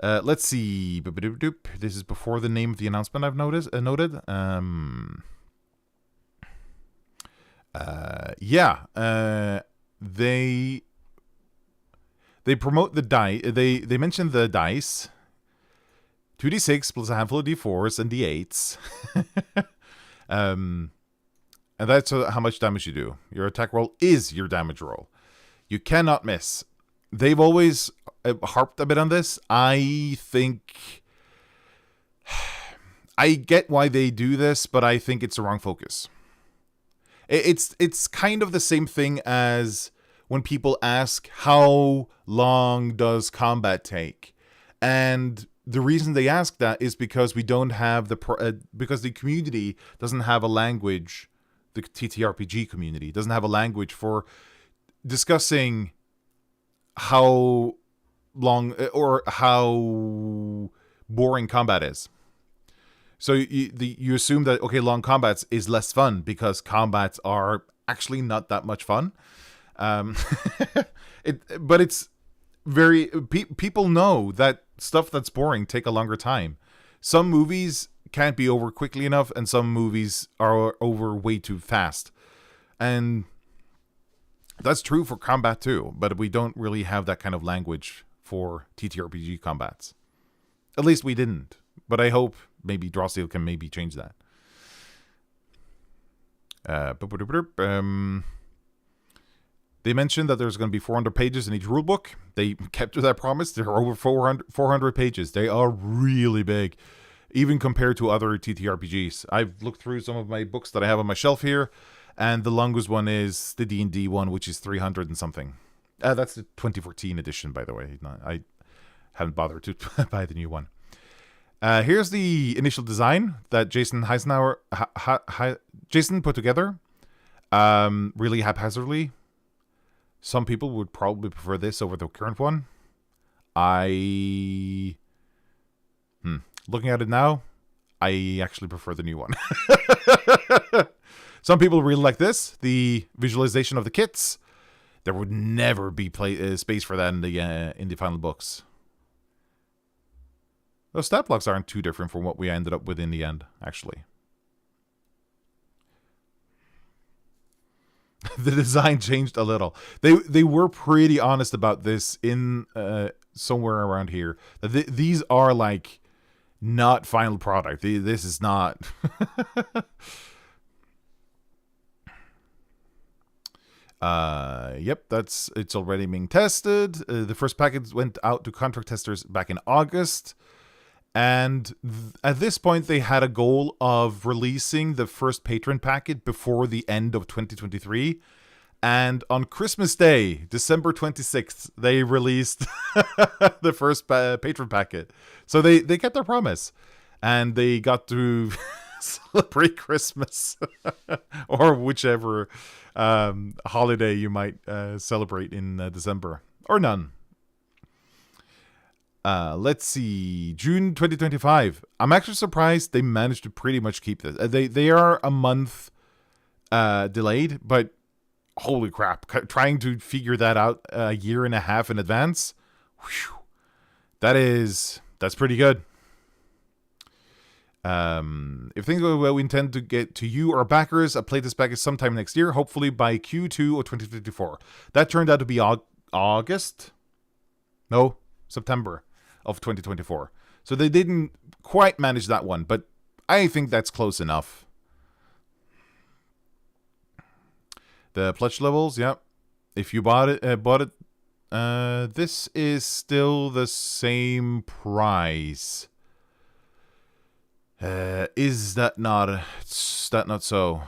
Let's see. This is before the name of the announcement I've noted. They promote the die. They mention the dice. 2d6 plus a handful of d4s and d8s. And that's how much damage you do. Your attack roll is your damage roll. You cannot miss. They've always harped a bit on this. I think I get why they do this, but I think it's the wrong focus. It's kind of the same thing as when people ask, how long does combat take? And the reason they ask that is because we don't have because the community doesn't have a language. The TTRPG community doesn't have a language for discussing how long or how boring combat is. So you assume that, okay, long combats is less fun because combats are actually not that much fun. But it's very people know that stuff that's boring take a longer time. Some movies can't be over quickly enough, and some movies are over way too fast. And that's true for combat too, but we don't really have that kind of language for TTRPG combats. At least we didn't. But I hope maybe Drawsteel can maybe change that. They mentioned that there's going to be 400 pages in each rulebook. They kept to that promise. There are over 400 pages. They are really big, even compared to other TTRPGs. I've looked through some of my books that I have on my shelf here, and the longest one is the D&D one, which is 300 and something. That's the 2014 edition, by the way. I haven't bothered to buy the new one. Here's the initial design that Jason Heisenauer Jason put together, really haphazardly. Some people would probably prefer this over the current one. Looking at it now, I actually prefer the new one. Some people really like this, the visualization of the kits. There would never be space for that in the final books. Those stat blocks aren't too different from what we ended up with in the end, actually. The design changed a little. They were pretty honest about this in somewhere around here. These are like not final product. This is not. Yep, it's already being tested. The first package went out to contract testers back in August. And at this point, they had a goal of releasing the first patron packet before the end of 2023. And on Christmas Day, December 26th, they released the first patron packet. So they kept their promise. And they got to celebrate Christmas or whichever holiday you might celebrate in December. Or none. Let's see. June 2025. I'm actually surprised they managed to pretty much keep this. They are a month delayed, but holy crap. Trying to figure that out a year and a half in advance. Whew, that's pretty good. If things go well, we intend to get to you, our backers, a playtest package sometime next year, hopefully by Q2 of 2024. That turned out to be August? No, September of 2024. So they didn't quite manage that one, but I think that's close enough. The pledge levels, yep. If you bought it, this is still the same price. Is that not so?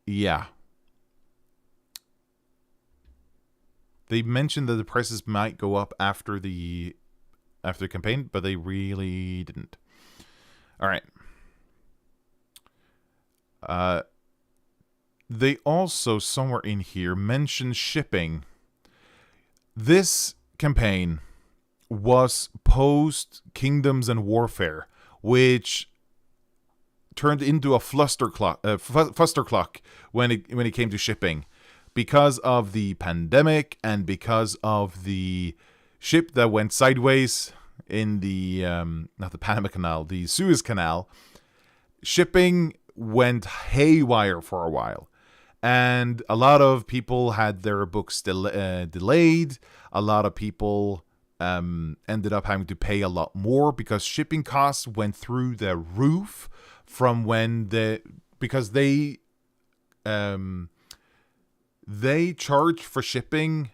Yeah. They mentioned that the prices might go up after the campaign, but they really didn't. All right. They also, somewhere in here, mentioned shipping. This campaign was post Kingdoms and Warfare, which turned into a fustercluck when it came to shipping, because of the pandemic and because of the ship that went sideways in the not the Panama Canal, the Suez Canal. Shipping went haywire for a while, and a lot of people had their books delayed. A lot of people ended up having to pay a lot more because shipping costs went through the roof from because they charged for shipping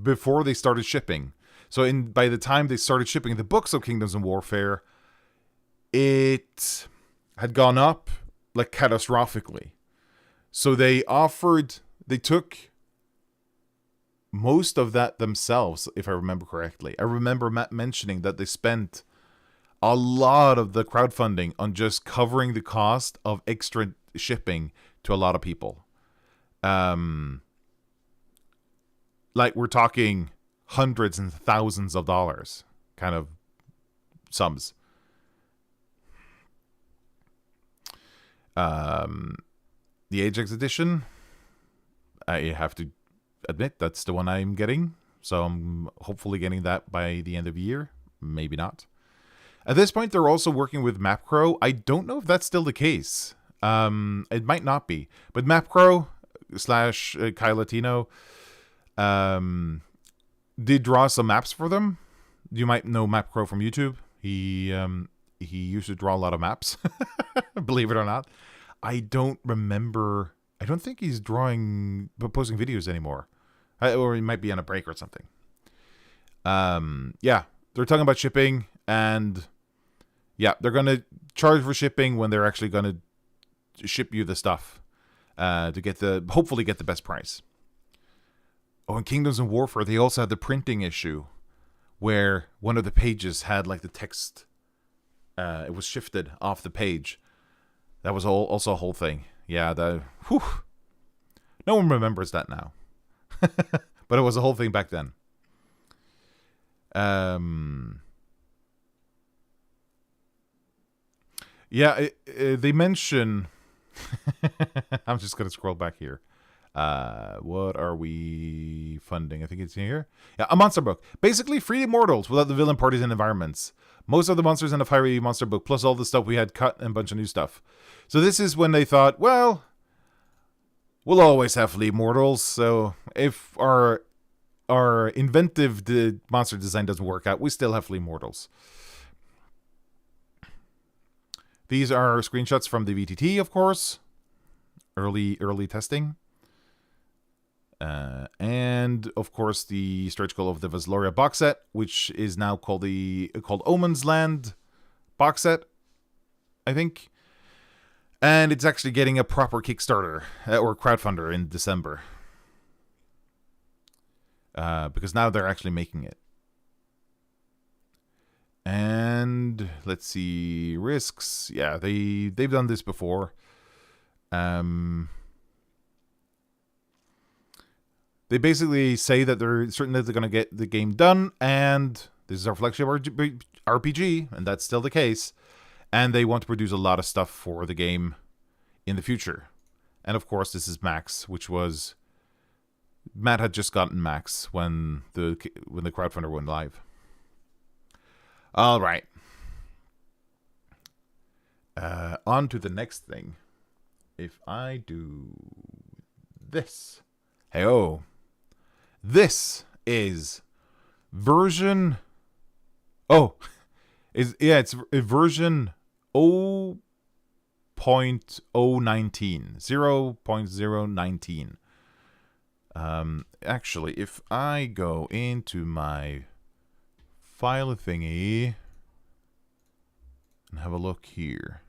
before they started shipping. So by the time they started shipping the books of Kingdoms and Warfare, it had gone up like catastrophically. So they took most of that themselves, if I remember correctly. I remember Matt mentioning that they spent a lot of the crowdfunding on just covering the cost of extra shipping to a lot of people. Like we're talking hundreds and thousands of dollars kind of sums. The Ajax edition, I have to admit that's the one I'm getting, so I'm hopefully getting that by the end of the year. Maybe not. At this point, they're also working with MapCrow. I don't know if that's still the case. It might not be, but MapCrow / Kyle Latino did draw some maps for them. You might know MapCrow from YouTube. He used to draw a lot of maps, believe it or not. I don't think he's posting videos anymore. Or he might be on a break or something. Yeah, they're talking about shipping, and yeah, they're going to charge for shipping when they're actually going to ship you the stuff to hopefully get the best price. Oh, in Kingdoms and Warfare, they also had the printing issue where one of the pages had like the text, it was shifted off the page. That was also a whole thing. Yeah, no one remembers that now. But it was a whole thing back then. Yeah, they mention... I'm just going to scroll back here. What are we funding? I think it's here. Yeah, a monster book. Basically, free immortals without the villain parties and environments. Most of the monsters in the fiery monster book, plus all the stuff we had cut and a bunch of new stuff. So this is when they thought, well, we'll always have flea mortals. So if our inventive monster design doesn't work out, we still have flea mortals. These are screenshots from the VTT, of course. Early testing. And of course the stretch goal of the Vesloria box set, which is now called Omen's Land box set, I think. And it's actually getting a proper Kickstarter or crowdfunder in December. Because now they're actually making it. And let's see, risks. Yeah, they've done this before. They basically say that they're certain that they're going to get the game done, and this is our flagship RPG, and that's still the case. And they want to produce a lot of stuff for the game in the future. And of course, this is Max, which was Matt had just gotten Max when the crowdfunder went live. All right. On to the next thing. If I do this, hey-oh. This is version. Oh, it's version 0.019, 0.019. Actually, if I go into my file thingy and have a look here.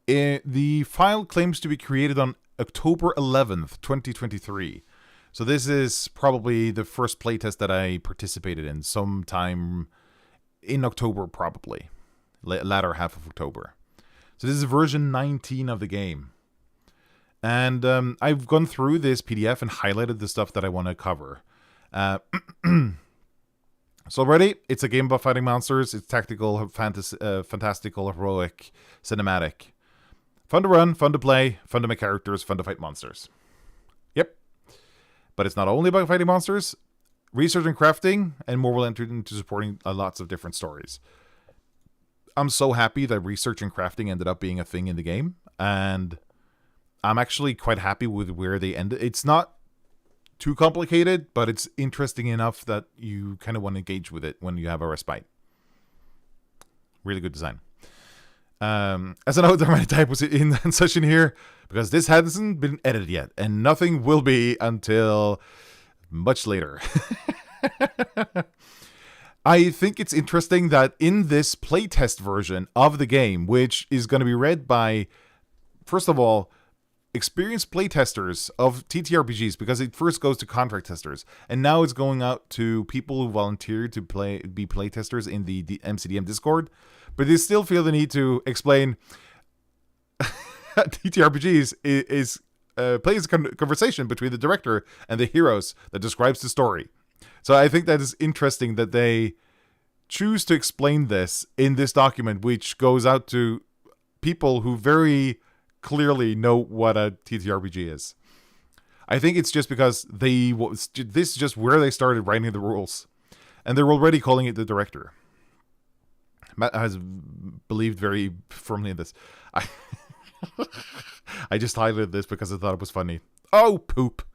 The file claims to be created on October 11th, 2023. So this is probably the first playtest that I participated in sometime in October, probably. Latter half of October. So this is version 19 of the game. And I've gone through this PDF and highlighted the stuff that I want to cover. So ready? It's a game about fighting monsters. It's tactical, fantastical, heroic, cinematic. Fun to run, fun to play, fun to make characters, fun to fight monsters. Yep. But it's not only about fighting monsters. Research and crafting, and more will enter into supporting lots of different stories. I'm so happy that research and crafting ended up being a thing in the game. And I'm actually quite happy with where they ended. It's not too complicated, but it's interesting enough that you kind of want to engage with it when you have a respite. Really good design. As I know, there are many typos in session here because this hasn't been edited yet, and nothing will be until much later. I think it's interesting that in this playtest version of the game, which is going to be read by, first of all, experienced playtesters of TTRPGs, because it first goes to contract testers, and now it's going out to people who volunteer to be playtesters in the MCDM Discord. But they still feel the need to explain TTRPGs is plays a conversation between the director and the heroes that describes the story. So I think that is interesting that they choose to explain this in this document, which goes out to people who very clearly know what a TTRPG is. I think it's just because this is just where they started writing the rules, and they're already calling it the director. Matt has believed very firmly in this. I just highlighted this because I thought it was funny. Oh, poop.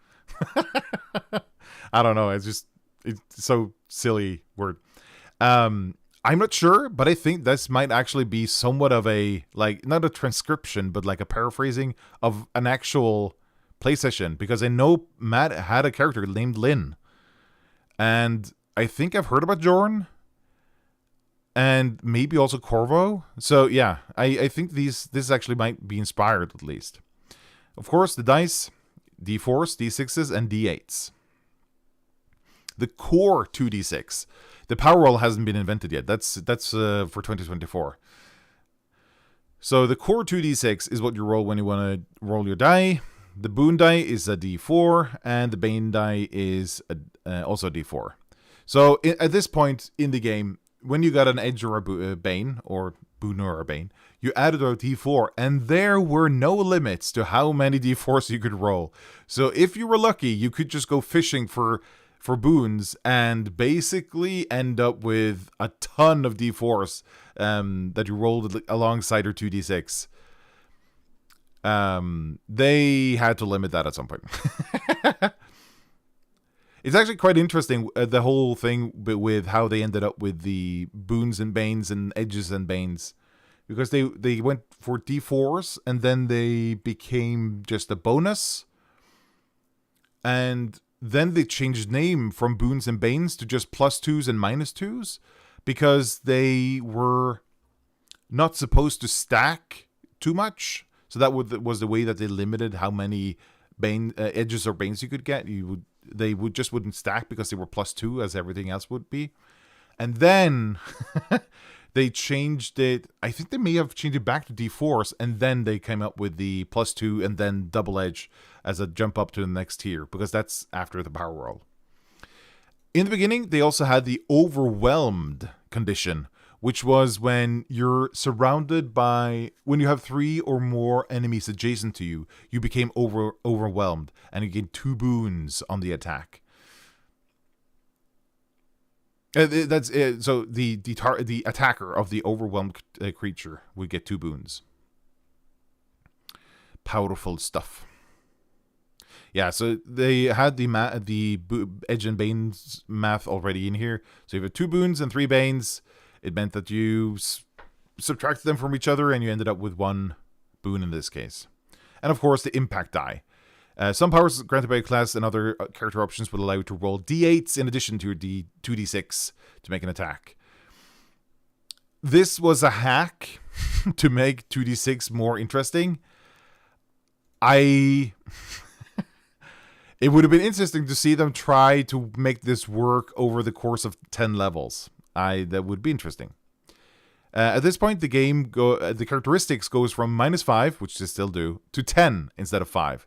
I don't know. It's so silly word. I'm not sure, but I think this might actually be somewhat of a, like, not a transcription, but like a paraphrasing of an actual play session. Because I know Matt had a character named Lynn. And I think I've heard about Jorn. And maybe also Corvo. So yeah, I think this actually might be inspired at least. Of course, the dice, D4s, D6s, and D8s. The core 2D6. The power roll hasn't been invented yet. That's for 2024. So the core 2D6 is what you roll when you want to roll your die. The boon die is a D4, and the bane die is also a D4. So at this point in the game, when you got an edge or a bane, or boon or a bane, you added a D4, and there were no limits to how many D4s you could roll. So if you were lucky, you could just go fishing for boons and basically end up with a ton of D4s that you rolled alongside your 2D6. They had to limit that at some point. It's actually quite interesting, the whole thing with how they ended up with the boons and banes and edges and banes. Because they went for D4s, and then they became just a bonus. And then they changed name from boons and banes to just +2s and -2s. Because they were not supposed to stack too much. So that was the way that they limited how many edges or banes you could get. They wouldn't stack because they were +2 as everything else would be. And then they changed it. I think they may have changed it back to D4s, and then they came up with the +2 and then double edge as a jump up to the next tier, because that's after the power roll. In the beginning, they also had the overwhelmed condition, which was when you're surrounded by, when you have 3 or more enemies adjacent to you, you became overwhelmed, and you get 2 boons on the attack. That's so the attacker of the overwhelmed creature would get 2 boons. Powerful stuff. Yeah, so they had the edge and banes math already in here. So you have 2 boons and 3 banes. It meant that you subtracted them from each other, and you ended up with 1 boon in this case. And of course, the impact die. Some powers granted by a class and other character options would allow you to roll D8s in addition to your 2D6 to make an attack. This was a hack to make 2D6 more interesting. It would have been interesting to see them try to make this work over the course of 10 levels. That would be interesting. At this point, the game the characteristics goes from -5, which they still do, to 10 instead of 5.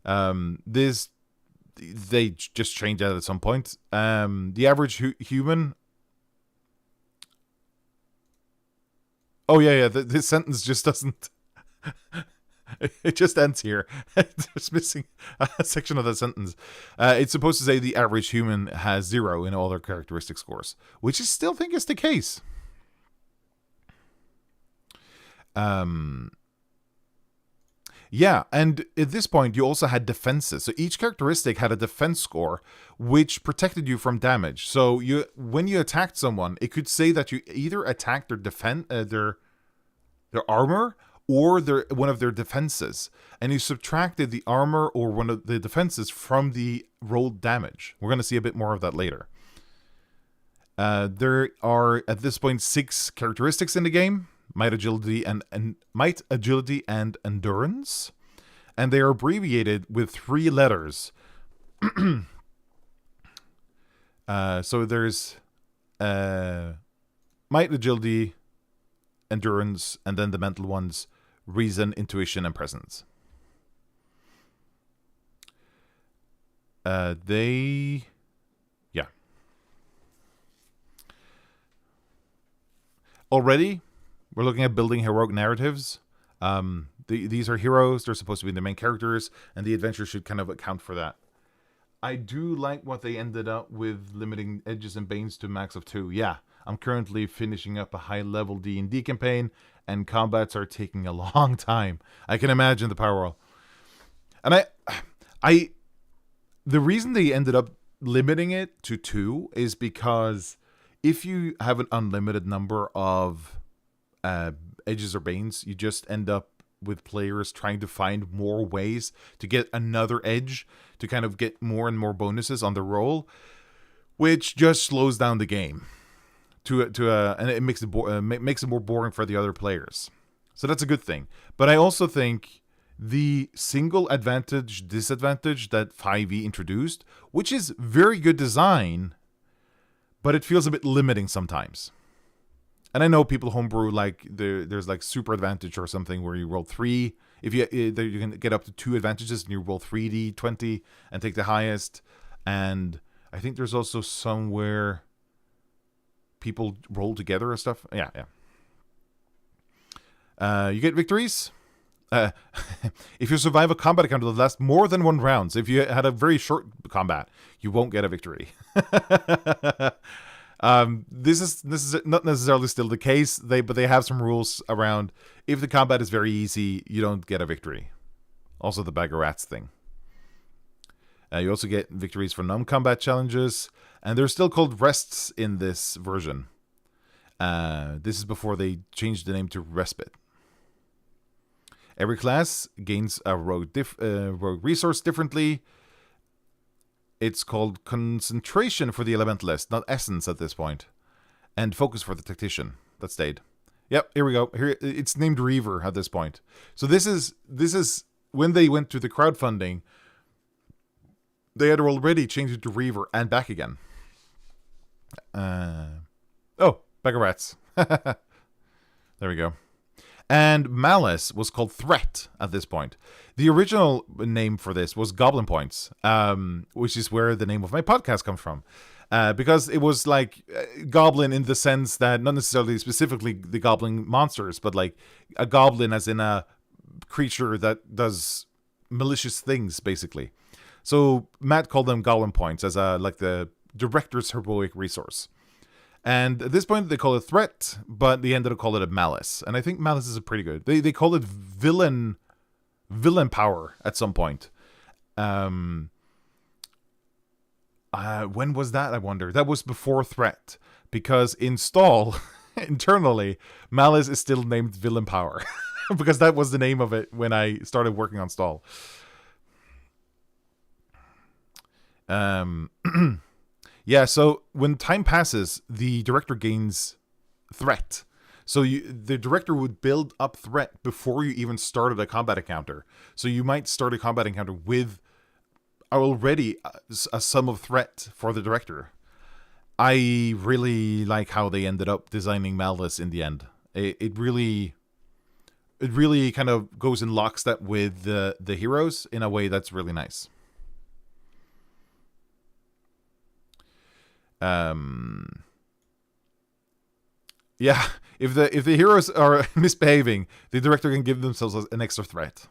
They just changed that at some point. The average human. Oh yeah. This sentence just doesn't. It just ends here. It's missing a section of the sentence. It's supposed to say the average human has 0 in all their characteristic scores, which I still think is the case. Yeah, and at this point, you also had defenses. So each characteristic had a defense score, which protected you from damage. So when you attacked someone, it could say that you either attacked their armor, or one of their defenses, and you subtracted the armor or one of the defenses from the rolled damage. We're going to see a bit more of that later. There are, at this point, 6 characteristics in the game: might, agility, and endurance, and they are abbreviated with 3 letters. So there's might, agility, endurance, and then the mental ones: reason, intuition, and presence. Already, we're looking at building heroic narratives. These are heroes. They're supposed to be the main characters, and the adventure should kind of account for that. I do like what they ended up with, limiting edges and banes to max of 2. Yeah, I'm currently finishing up a high-level D&D campaign, and combats are taking a long time. I can imagine the power roll. And the reason they ended up limiting it to 2 is because if you have an unlimited number of edges or banes, you just end up with players trying to find more ways to get another edge to kind of get more and more bonuses on the roll, which just slows down the game. And it makes it more boring for the other players. So that's a good thing. But I also think the single advantage disadvantage that 5e introduced, which is very good design, but it feels a bit limiting sometimes. And I know people homebrew like there's like super advantage or something where you roll 3. If you can get up to 2 advantages and you roll 3d20 and take the highest. And I think there's also somewhere people roll together and stuff. Yeah. You get victories. If you survive a combat encounter that lasts more than 1 round. So if you had a very short combat, you won't get a victory. This is not necessarily still the case. But they have some rules around if the combat is very easy, you don't get a victory. Also, the bag of rats thing. You also get victories for non-combat challenges, and they're still called rests in this version. This is before they changed the name to respite. Every class gains a rogue resource differently. It's called concentration for the elementalist, not essence at this point, and focus for the tactician. That stayed. Yep, here we go. Here it's named Reaver at this point. So this is when they went to the crowdfunding. They had already changed it to Reaver and back again. Oh, bag of rats. There we go. And Malice was called Threat at this point. The original name for this was Goblin Points, which is where the name of my podcast comes from. Because it was like goblin in the sense that not necessarily specifically the goblin monsters, but like a goblin as in a creature that does malicious things, basically. So Matt called them Goblin Points as like the director's heroic resource. And at this point, they call it Threat, but they ended up calling it Malice. And I think Malice is a pretty good. They call it Villain Power at some point. When was that, I wonder? That was before Threat. Because install, internally, Malice is still named Villain Power. Because that was the name of it when I started working on Stall. Yeah, so when time passes, the director gains threat. So the director would build up threat before you even started a combat encounter. So you might start a combat encounter with already a sum of threat for the director. I really like how they ended up designing Malice in the end. It really kind of goes in lockstep with the heroes in a way that's really nice. Yeah, if the heroes are misbehaving, the director can give themselves an extra threat.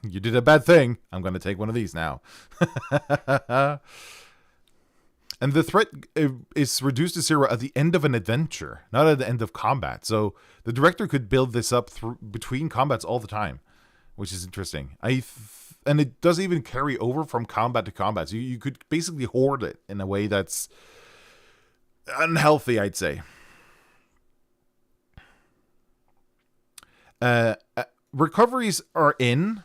You did a bad thing. I'm going to take one of these now. And the threat is reduced to 0 at the end of an adventure, not at the end of combat. So the director could build this up between combats all the time, which is interesting. And it does even carry over from combat to combat. So you could basically hoard it in a way that's unhealthy, I'd say. Recoveries are in.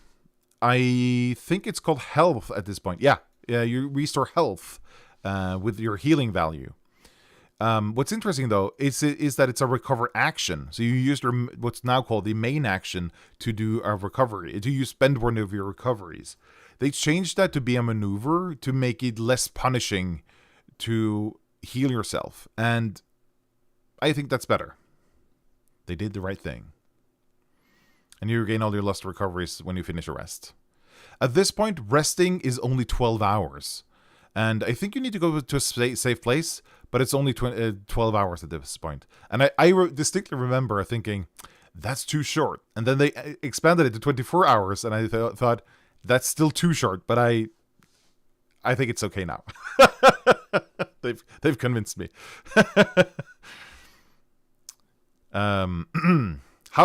I think it's called health at this point. Yeah, you restore health with your healing value. What's interesting, though, is that it's a recover action. So you use what's now called the main action to do a recovery. You spend one of your recoveries. They changed that to be a maneuver to make it less punishing to heal yourself. And I think that's better. They did the right thing. And you regain all your lost recoveries when you finish a rest. At this point, resting is only 12 hours. And I think you need to go to a safe place, but it's only 12 hours at this point. And I distinctly remember thinking, that's too short. And then they expanded it to 24 hours, and I thought, that's still too short, but I think it's okay now. They've convinced me. How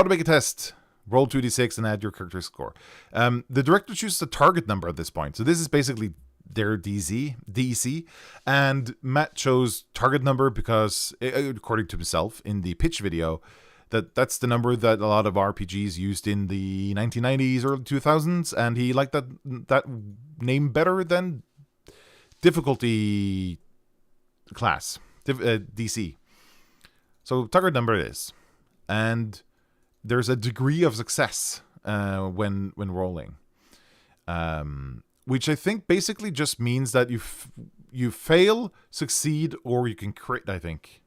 to make a test. Roll 2d6 and add your character score. The director chooses a target number at this point. So this is basically their DEC. And Matt chose target number because, according to himself in the pitch video, that's the number that a lot of RPGs used in the 1990s, early 2000s. And he liked that name better than difficulty class, DC. So target number it is. And there's a degree of success when rolling, which I think basically just means that you fail, succeed, or you can crit. I think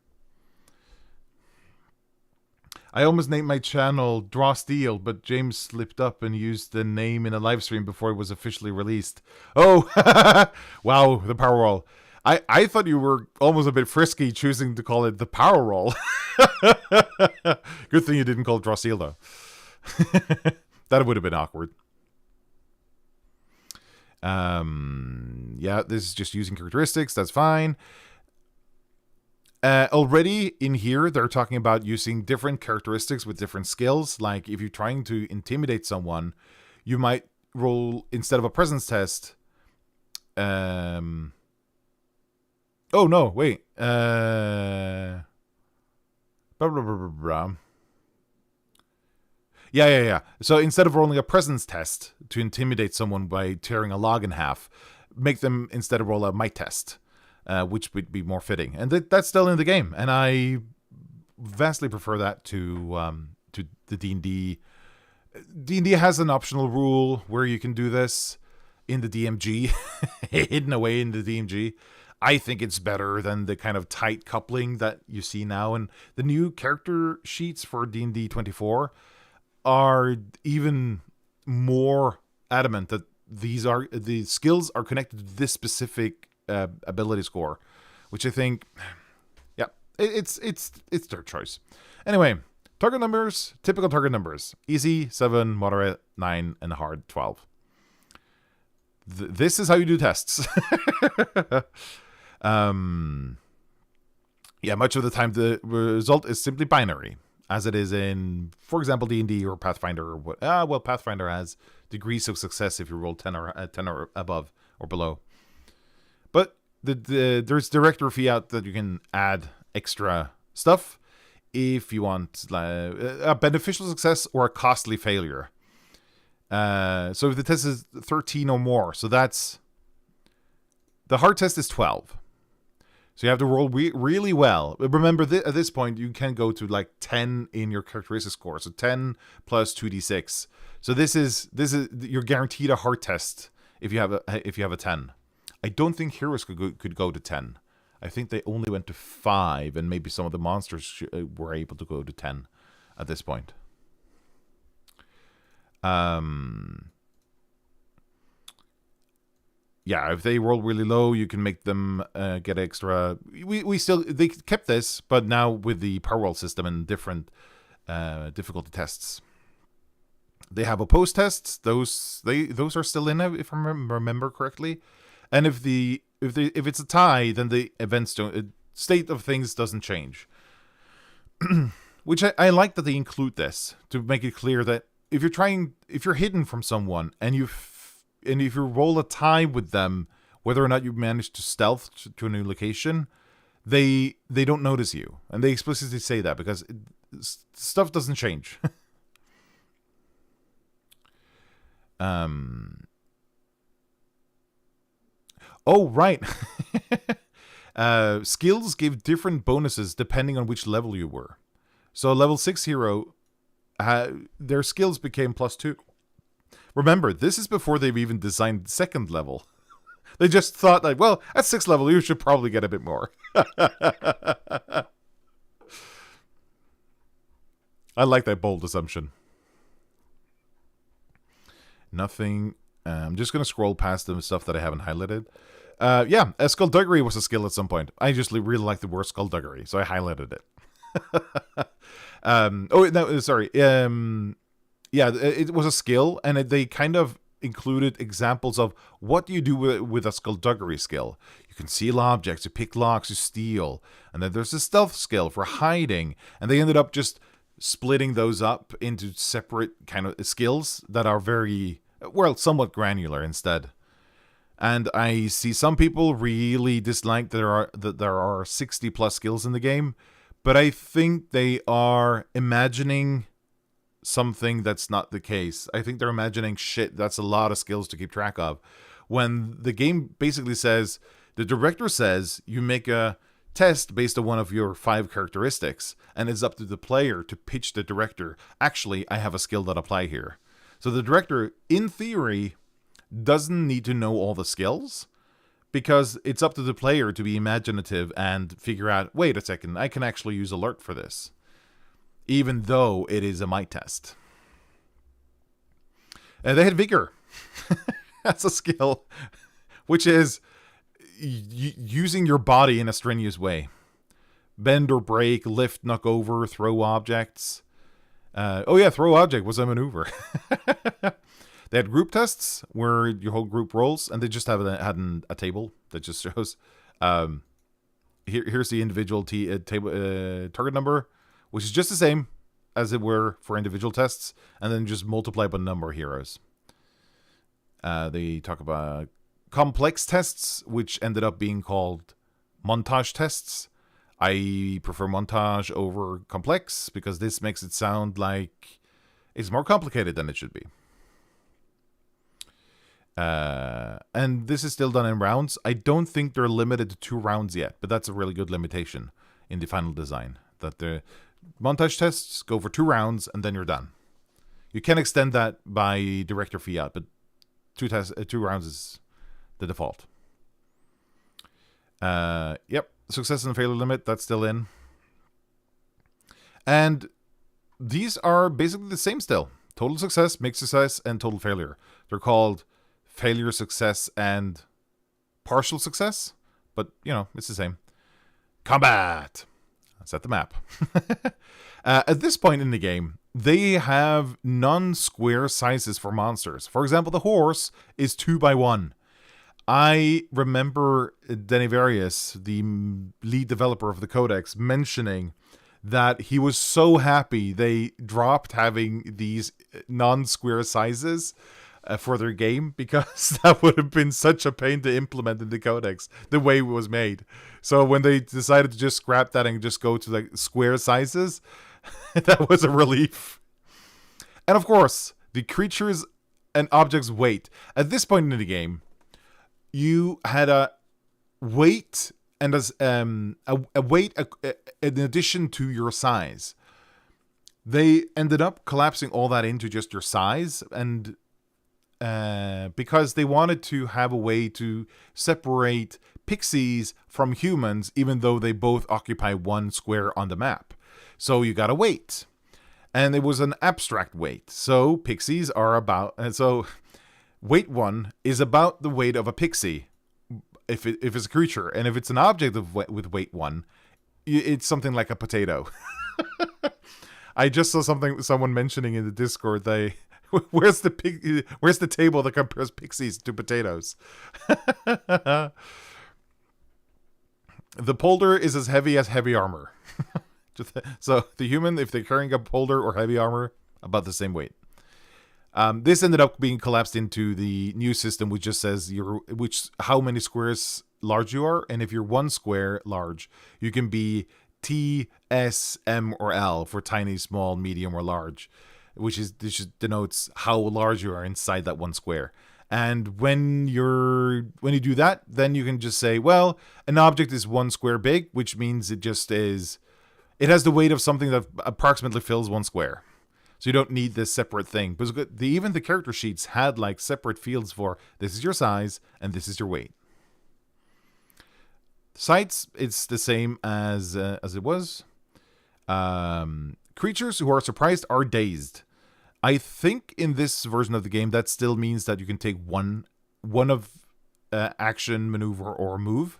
I almost named my channel Draw Steel, but James slipped up and used the name in a live stream before it was officially released. Oh, wow, the power roll. I thought you were almost a bit frisky choosing to call it the power roll. Good thing you didn't call it Draw Steel, though. That would have been awkward. Yeah, this is just using characteristics. That's fine. Already in here, they're talking about using different characteristics with different skills. Like if you're trying to intimidate someone, you might roll, instead of a presence test. Oh no, wait. Blah, blah, blah, blah, blah. Yeah. So instead of rolling a presence test to intimidate someone by tearing a log in half, make them instead roll a might test, which would be more fitting. And that's still in the game, and I vastly prefer that to the D&D. D&D has an optional rule where you can do this in the DMG, hidden away in the DMG. I think it's better than the kind of tight coupling that you see now. And the new character sheets for D&D 24 are even more adamant that the skills are connected to this specific ability score, which I think, yeah, it's their choice. Anyway, target numbers, typical target numbers: easy 7, moderate 9, and hard 12. This is how you do tests. Yeah, much of the time the result is simply binary, as it is in, for example, D&D or Pathfinder. Or what? Well, Pathfinder has degrees of success if you roll 10 or above or below. But there's directory out that you can add extra stuff if you want a beneficial success or a costly failure. So if the test is 13 or more, so that's the hard test is 12. So you have to roll really well. Remember, at this point, you can go to like 10 in your characteristic score. So 10 plus 2d6. So this is you're guaranteed a hard test if you have a 10. I don't think heroes could go to 10. I think they only went to 5, and maybe some of the monsters were able to go to 10 at this point. Yeah, if they roll really low, you can make them get extra. They kept this, but now with the power roll system and different difficulty tests. They have opposed tests. Those are still in it, if I remember correctly. And if it's a tie, then the state of things doesn't change. Which I like that they include this to make it clear that if you're hidden from someone and if you roll a tie with them, whether or not you manage to stealth to a new location, they don't notice you, and they explicitly say that because stuff doesn't change. Oh right. Skills give different bonuses depending on which level you were. So a level 6 hero, their skills became +2. Remember, this is before they've even designed second level. They just thought, like, well, at 6th level, you should probably get a bit more. I like that bold assumption. Nothing. I'm just going to scroll past the stuff that I haven't highlighted. Yeah, skullduggery was a skill at some point. I just really like the word skullduggery, so I highlighted it. Yeah, it was a skill, and they kind of included examples of what you do with a skullduggery skill. You can seal objects, you pick locks, you steal, and then there's a stealth skill for hiding, and they ended up just splitting those up into separate kind of skills that are very, well, somewhat granular instead. And I see some people really dislike that there are 60 plus skills in the game, but I think they are imagining something that's not the case. I think they're imagining shit that's a lot of skills to keep track of. When the game basically says, the director says you make a test based on one of your 5 characteristics, and it's up to the player to pitch the director, actually, I have a skill that apply here. So the director, in theory, doesn't need to know all the skills, because it's up to the player to be imaginative and figure out, wait a second, I can actually use alert for this, even though it is a might test. And they had vigor. That's a skill, which is using your body in a strenuous way. Bend or break, lift, knock over, throw objects. Throw object was a maneuver. They had group tests where your whole group rolls, and they just had a table that just shows here's the individual target number, which is just the same as it were for individual tests, and then just multiply by the number of heroes. They talk about complex tests, which ended up being called montage tests. I prefer montage over complex because this makes it sound like it's more complicated than it should be. And this is still done in rounds. I don't think they're limited to 2 rounds yet, but that's a really good limitation in the final design. That the montage tests go for 2 rounds and then you're done. You can extend that by director fiat, but 2 rounds is the default. Yep, success and failure limit, that's still in. And these are basically the same still. Total success, mixed success, and total failure. They're called failure, success, and partial success, but, you know, it's the same. Combat! Set the map. At this point in the game, they have non-square sizes for monsters. For example, the horse is 2x1. I remember Denivarius, the lead developer of the Codex, mentioning that he was so happy they dropped having these non-square sizes for their game, because that would have been such a pain to implement in the Codex, the way it was made. So when they decided to just scrap that and just go to like square sizes, that was a relief. And of course, the creatures and objects' weight. At this point in the game, you had a weight and as a weight in addition to your size. They ended up collapsing all that into just your size, and because they wanted to have a way to separate pixies from humans, even though they both occupy 1 square on the map. So you got a weight, and it was an abstract weight. So pixies are about, and so weight 1 is about the weight of a pixie, if it's a creature, and if it's an object with weight 1, it's something like a potato. I just saw someone mentioning in the Discord. Where's the table that compares pixies to potatoes? The polder is as heavy as heavy armor. So the human, if they're carrying a polder or heavy armor, about the same weight. This ended up being collapsed into the new system, which just says how many squares large you are, and if you're 1 square large, you can be T, S, M, or L for tiny, small, medium, or large, this just denotes how large you are inside that 1 square. And when you do that, then you can just say, well, an object is 1 square big, which means it has the weight of something that approximately fills 1 square. So you don't need this separate thing. But even the character sheets had like separate fields for this is your size and this is your weight. Sights, it's the same as it was. Creatures who are surprised are dazed. I think in this version of the game that still means that you can take one of action, maneuver, or move.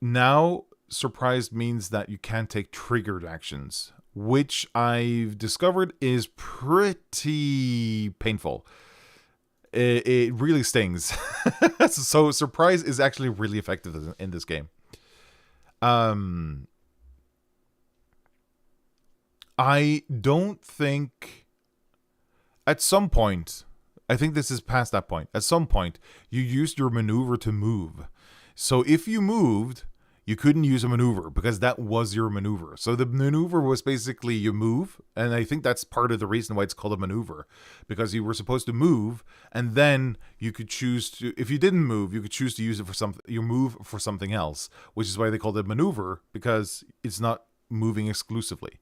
Now, surprised means that you can't take triggered actions, which I've discovered is pretty painful. It really stings. So surprise is actually really effective in this game. I don't think at some point, I think this is past that point, at some point you used your maneuver to move. So if you moved, you couldn't use a maneuver because that was your maneuver. So the maneuver was basically you move, and I think that's part of the reason why it's called a maneuver, because you were supposed to move, and then you could choose to, if you didn't move, you could choose to use it for something, you move for something else, which is why they called it maneuver, because it's not moving exclusively.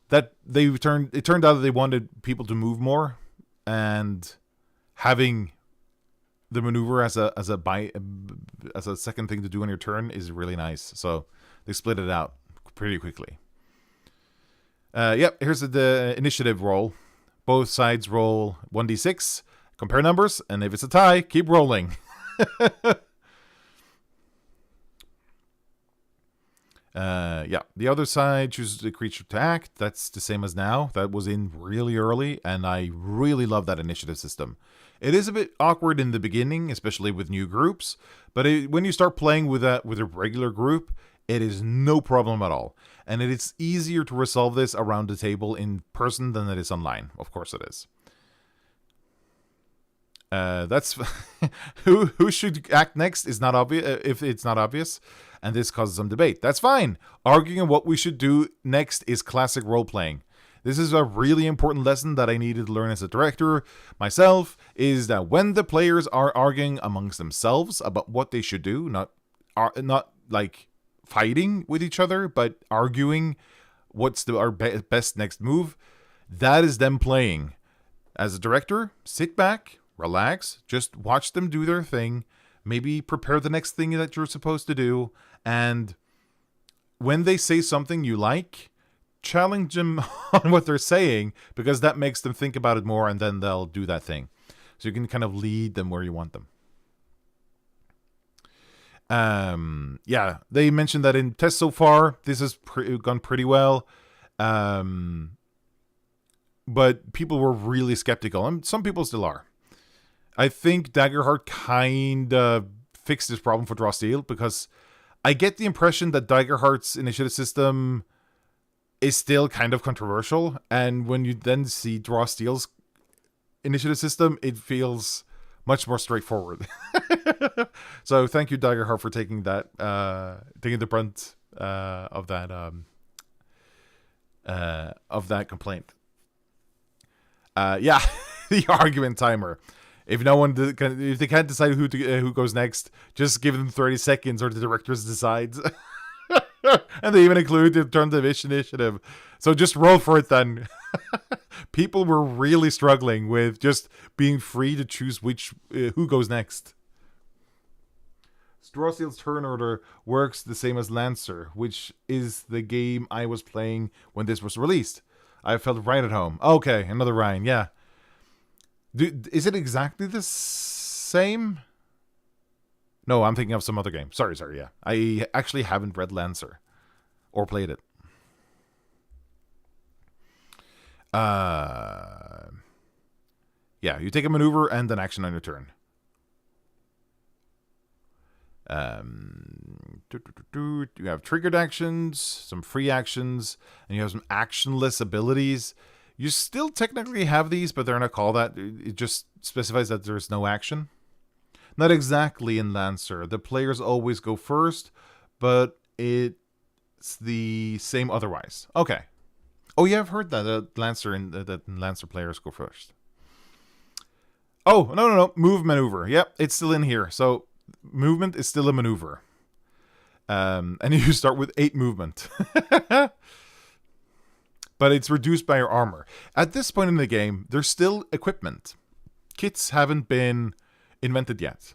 That it turned out that they wanted people to move more, and having the maneuver as a second thing to do on your turn is really nice. So they split it out pretty quickly. Yep, here's the initiative roll. Both sides roll 1d6, compare numbers, and if it's a tie, keep rolling. Yeah, the other side chooses the creature to act. That's the same as now. That was in really early, and I really love that initiative system. It is a bit awkward in the beginning, especially with new groups, but when you start playing with a regular group, it is no problem at all. And it is easier to resolve this around the table in person than it is online. Of course it is. That's who should act next is not obvious if it's not obvious, and this causes some debate. That's fine. Arguing what we should do next is classic role playing. This is a really important lesson that I needed to learn as a director myself, is that when the players are arguing amongst themselves about what they should do, not like fighting with each other, but arguing what's our best next move, that is them playing. As a director, sit back, relax, just watch them do their thing, maybe prepare the next thing that you're supposed to do, and when they say something you like, challenge them on what they're saying, because that makes them think about it more, and then they'll do that thing. So you can kind of lead them where you want them. Yeah, they mentioned that in tests so far, this has gone pretty well. But people were really skeptical, and some people still are. I think Daggerheart kind of fixed this problem for Draw Steel, because I get the impression that Daggerheart's initiative system is still kind of controversial, and when you then see Draw Steel's initiative system, it feels much more straightforward. So thank you, Daggerheart, for taking that, taking the brunt of that complaint. Yeah, the argument timer. If they can't decide who goes next, just give them 30 seconds, or the directors decides. And they even include the turn division initiative. So just roll for it then. People were really struggling with just being free to choose who goes next. Draw Steel's turn order works the same as Lancer, which is the game I was playing when this was released. I felt right at home. Okay, another Ryan, yeah. Is it exactly the same? No, I'm thinking of some other game. Sorry, yeah. I actually haven't read Lancer or played it. Yeah, you take a maneuver and an action on your turn. You have triggered actions, some free actions, and you have some actionless abilities. You still technically have these, but they're not called that. It just specifies that there's no action. Not exactly in Lancer. The players always go first, but it's the same otherwise. Okay. Oh yeah, I've heard that that Lancer players go first. Oh, no. Move maneuver. Yep, it's still in here. So movement is still a maneuver. And you start with 8 movement. But it's reduced by your armor. At this point in the game, there's still equipment. Kits haven't been invented yet.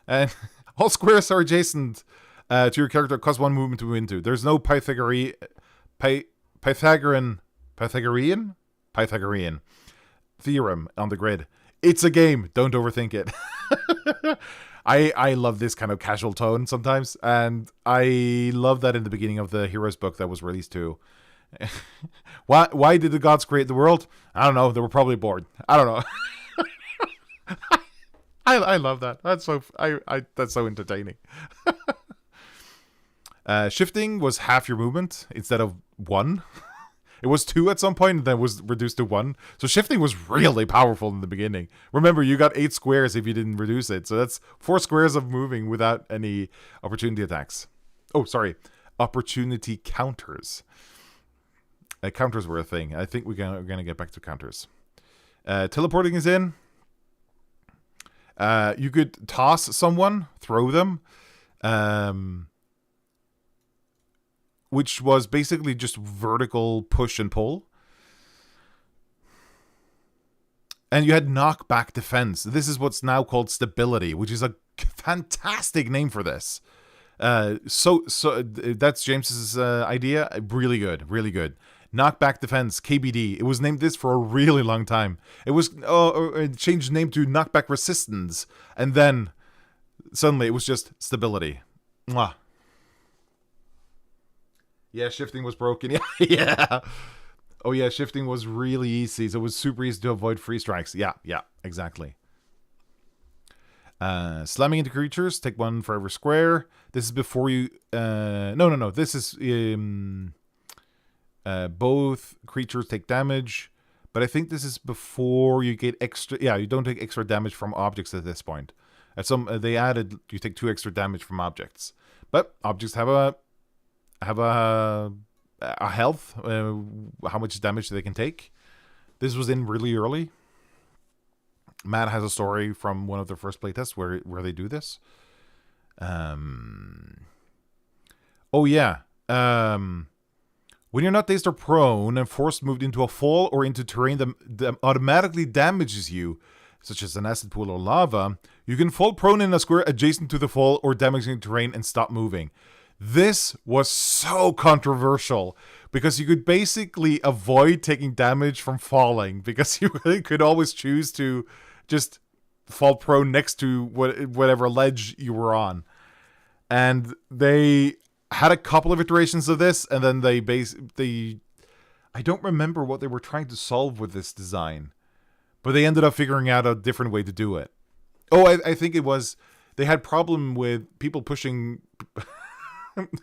And all squares are adjacent to your character, cost 1 movement to move into. There's no Pythagorean theorem on the grid. It's a game. Don't overthink it. I love this kind of casual tone sometimes, and I love that in the beginning of the Heroes book that was released too. Why did the gods create the world? I don't know. They were probably bored. I don't know. I love that. That's so that's so entertaining. Shifting was half your movement instead of 1. It was 2 at some point, and then was reduced to 1. So shifting was really powerful in the beginning. Remember, you got 8 squares if you didn't reduce it. So that's 4 squares of moving without any opportunity attacks. Oh, sorry. Opportunity counters. Counters were a thing. I think we're going to get back to counters. Teleporting is in. You could toss someone, throw them. Which was basically just vertical push and pull. And you had knockback defense. This is what's now called stability, which is a fantastic name for this. So that's James's idea. Really good, really good. Knockback defense, KBD. It was named this for a really long time. It was it changed name to knockback resistance, and then suddenly it was just stability. Mwah. Yeah, shifting was broken. Yeah. Oh yeah, shifting was really easy. So it was super easy to avoid free strikes. Yeah, exactly. Slamming into creatures, take 1 for every square. This is before you... No. This is... both creatures take damage. But I think this is before you get extra... Yeah, you don't take extra damage from objects at this point. At some, they added you take 2 extra damage from objects. But objects have a health, how much damage they can take. This was in really early. Matt has a story from one of their first playtests where they do this. Oh yeah. When you're not dazed or prone and force moved into a fall or into terrain that automatically damages you, such as an acid pool or lava, you can fall prone in a square adjacent to the fall or damaging terrain and stop moving. This was so controversial because you could basically avoid taking damage from falling because you could always choose to just fall prone next to whatever ledge you were on. And they had a couple of iterations of this, and then they I don't remember what they were trying to solve with this design, but they ended up figuring out a different way to do it. Oh, I think it was they had problem with people pushing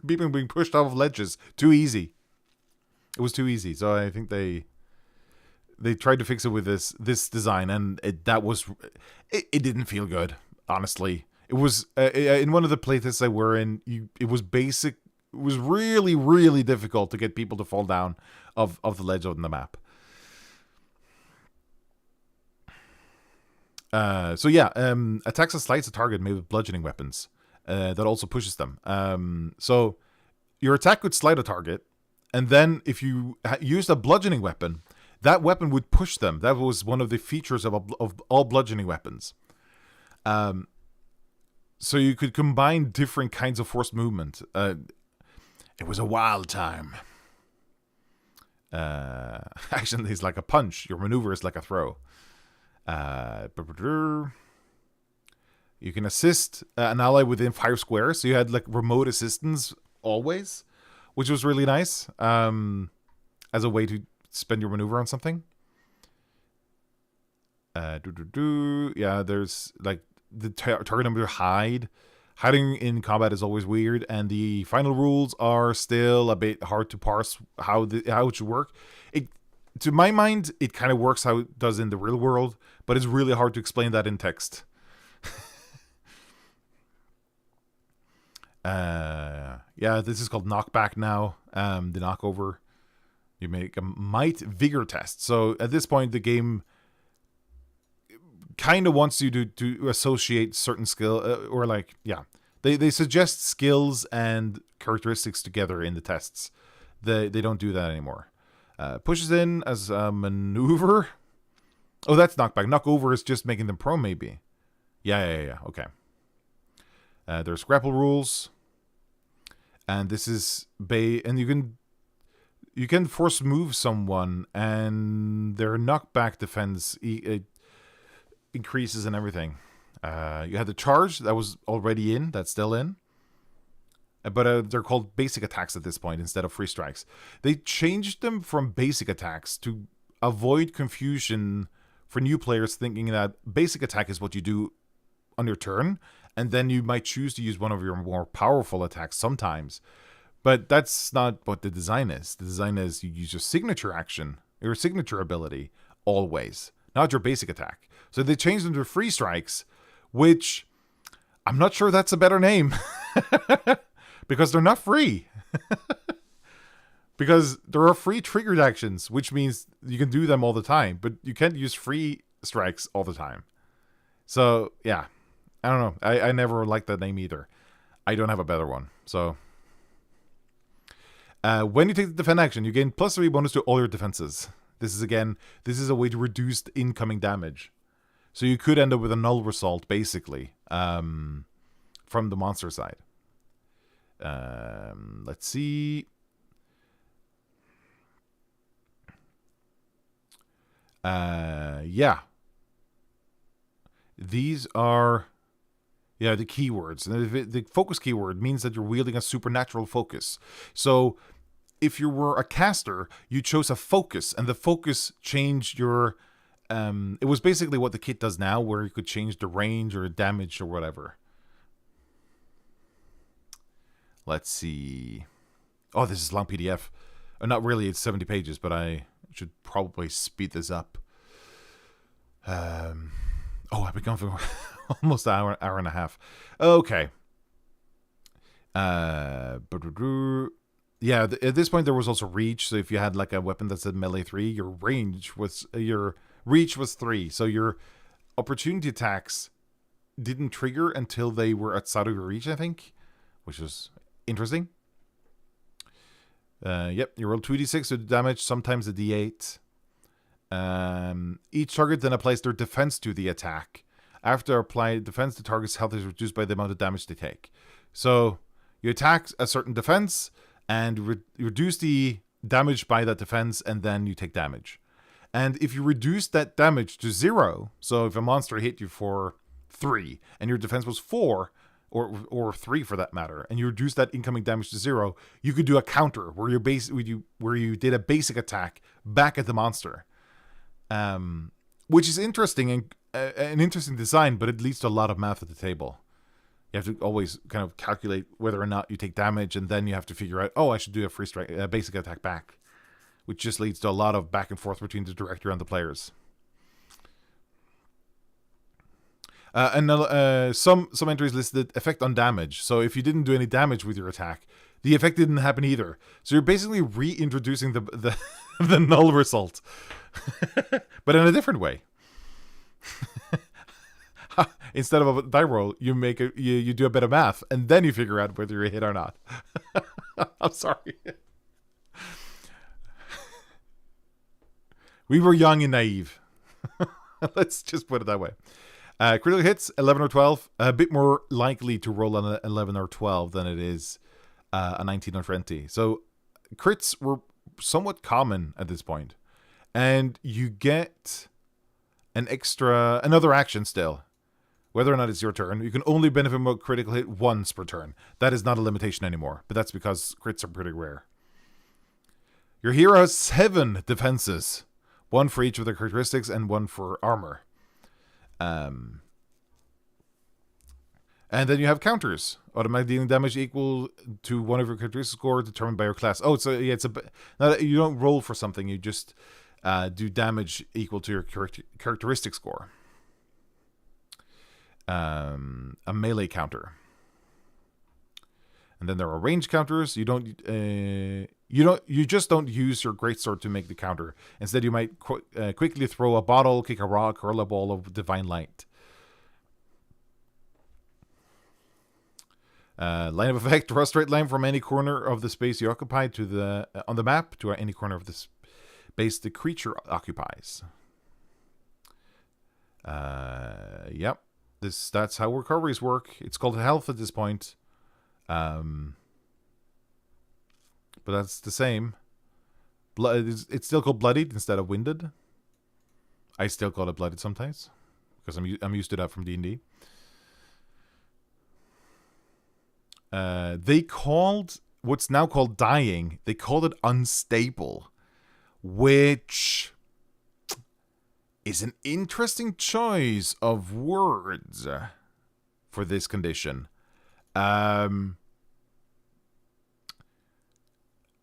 people being pushed off of ledges too easy. It was too easy, so I think they tried to fix it with this design, and it didn't feel good, honestly. It was in one of the playtests I were in. It was really, really difficult to get people to fall down of the ledge on the map. Attacks and slides a target made with bludgeoning weapons. That also pushes them. So your attack would slide a target, and then if you used a bludgeoning weapon, that weapon would push them. That was one of the features of all bludgeoning weapons. So you could combine different kinds of forced movement. It was a wild time. Action is like a punch. Your maneuver is like a throw. You can assist an ally within 5 squares. So you had like remote assistance always, which was really nice as a way to spend your maneuver on something. Yeah, there's like the target number hide. Hiding in combat is always weird, and the final rules are still a bit hard to parse how it should work. To my mind, it kind of works how it does in the real world, but it's really hard to explain that in text. This is called knockback now. The knockover. You make a might vigor test. So at this point, the game kind of wants you to associate certain skill they suggest skills and characteristics together in the tests. They don't do that anymore. Pushes in as a maneuver. Oh, that's knockback. Knockover is just making them prone, maybe. Yeah. Okay. There's grapple rules, and this is and you can force move someone, and their knockback defense increases and everything. You had the charge that was already in, that's still in. But they're called basic attacks at this point instead of free strikes. They changed them from basic attacks to avoid confusion for new players thinking that basic attack is what you do on your turn, and then you might choose to use one of your more powerful attacks sometimes. But that's not what the design is. The design is you use your signature action, your signature ability, always, not your basic attack. So they changed them to free strikes, which I'm not sure that's a better name. Because they're not free. Because there are free triggered actions, which means you can do them all the time, but you can't use free strikes all the time. So, yeah. I don't know. I never liked that name either. I don't have a better one. So, when you take the defend action, you gain +3 bonus to all your defenses. This is a way to reduce the incoming damage. So you could end up with a null result, basically, from the monster side. Let's see. These are the keywords. The focus keyword means that you're wielding a supernatural focus. So if you were a caster, you chose a focus, and the focus changed your it was basically what the kit does now, where you could change the range or damage or whatever. Let's see. Oh, this is a long PDF. Not really, it's 70 pages, but I should probably speed this up. I've been going for almost an hour and a half. Okay. Yeah, at this point there was also reach. So if you had like a weapon that said melee 3, your reach was 3. So your opportunity attacks didn't trigger until they were outside of your reach, I think, which was interesting. Yep, you roll 2d6 to damage, sometimes a d8. Each target then applies their defense to the attack. After applied defense, the target's health is reduced by the amount of damage they take. So you attack a certain defense and reduce the damage by that defense, and then you take damage. And if you reduce that damage to 0, so if a monster hit you for 3 and your defense was 4, or 3 for that matter, and you reduce that incoming damage to 0, you could do a counter where you did a basic attack back at the monster, which is interesting and an interesting design, but it leads to a lot of math at the table. You have to always kind of calculate whether or not you take damage, and then you have to figure out, I should do a free strike, a basic attack back, which just leads to a lot of back and forth between the director and the players. Some entries listed effect on damage. So if you didn't do any damage with your attack, the effect didn't happen either. So you're basically reintroducing the the null result, but in a different way. Instead of a die roll, you do a bit of math, and then you figure out whether you're hit or not. I'm sorry. We were young and naive. Let's just put it that way. Critical hits, 11 or 12. A bit more likely to roll an 11 or 12 than it is a 19 or 20. So crits were somewhat common at this point. And you get another action still. Whether or not it's your turn, you can only benefit from a critical hit once per turn. That is not a limitation anymore, but that's because crits are pretty rare. Your hero has 7 defenses. 1 for each of their characteristics and 1 for armor. And then you have counters. Automatic dealing damage equal to one of your characteristic score determined by your class. You don't roll for something. You just do damage equal to your characteristic score. A melee counter. And then there are range counters. You just don't use your greatsword to make the counter. Instead, you might quickly throw a bottle, kick a rock, hurl a ball of divine light. Line of effect: draw a straight line from any corner of the space you occupy on the map to any corner of the space the creature occupies. Yep, that's how recoveries work. It's called health at this point. But that's the same. It's still called bloodied instead of winded. I still call it bloodied sometimes because I'm used to that from D&D. They called what's now called dying. They called it unstable, which is an interesting choice of words for this condition.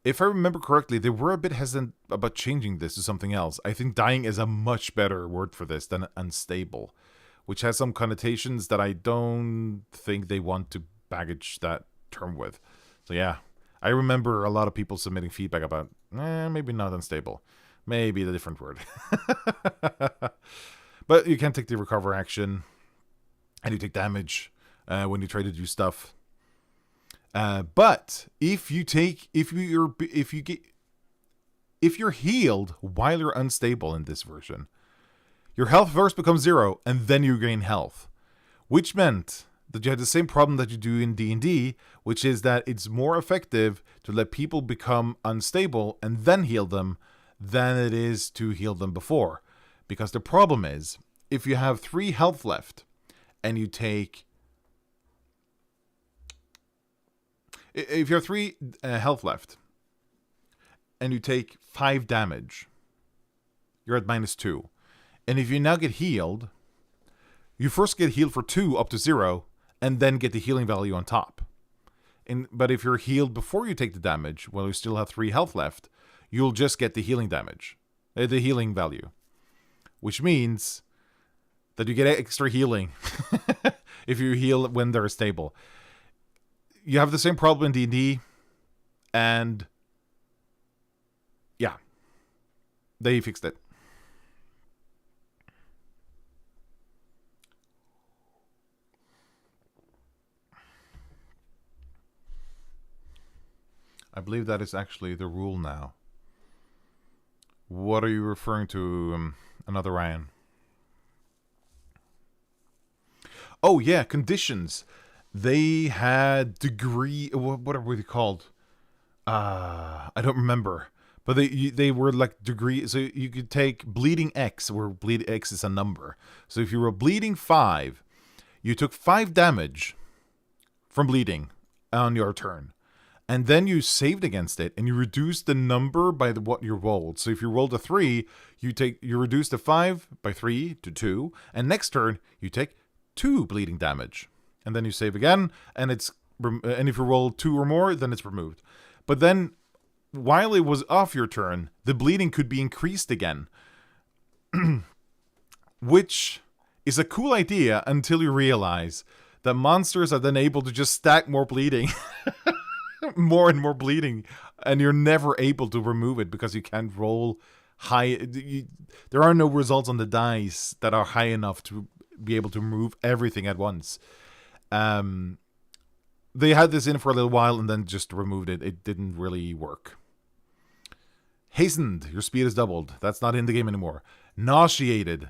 If I remember correctly, they were a bit hesitant about changing this to something else. I think dying is a much better word for this than unstable, which has some connotations that I don't think they want to baggage that term with. So yeah, I remember a lot of people submitting feedback about, maybe not unstable. Maybe the different word. But you can take the recover action, and you take damage when you try to do stuff. But if you're healed while you're unstable in this version, your health first becomes 0, and then you gain health, which meant that you had the same problem that you do in D&D, which is that it's more effective to let people become unstable and then heal them than it is to heal them before. Because the problem is, if you have 3 health left, and you take... If you have 3 health left, and you take 5 damage, you're at -2. And if you now get healed, you first get healed for 2 up to 0, and then get the healing value on top. But if you're healed before you take the damage, while you still have 3 health left, you'll just get the healing damage, the healing value. Which means that you get extra healing if you heal when they're stable. You have the same problem in D&D, and yeah, they fixed it. I believe that is actually the rule now. What are you referring to, another Ryan? Oh, yeah, conditions. They had degree... What are they called? I don't remember. But they were like degree... So you could take bleeding X, where bleed X is a number. So if you were bleeding 5, you took 5 damage from bleeding on your turn. And then you saved against it, and you reduced the number by what you rolled. So if you rolled a 3, you reduce the 5 by 3 to 2, and next turn you take 2 bleeding damage, and then you save again, and if you roll 2 or more, then it's removed. But then, while it was off your turn, the bleeding could be increased again, which is a cool idea until you realize that monsters are then able to just stack more bleeding. More and more bleeding, and you're never able to remove it because you can't roll high. There are no results on the dice that are high enough to be able to remove everything at once. They had this in for a little while and then just removed it. It didn't really work. Hastened, your speed is doubled. That's not in the game anymore. Nauseated.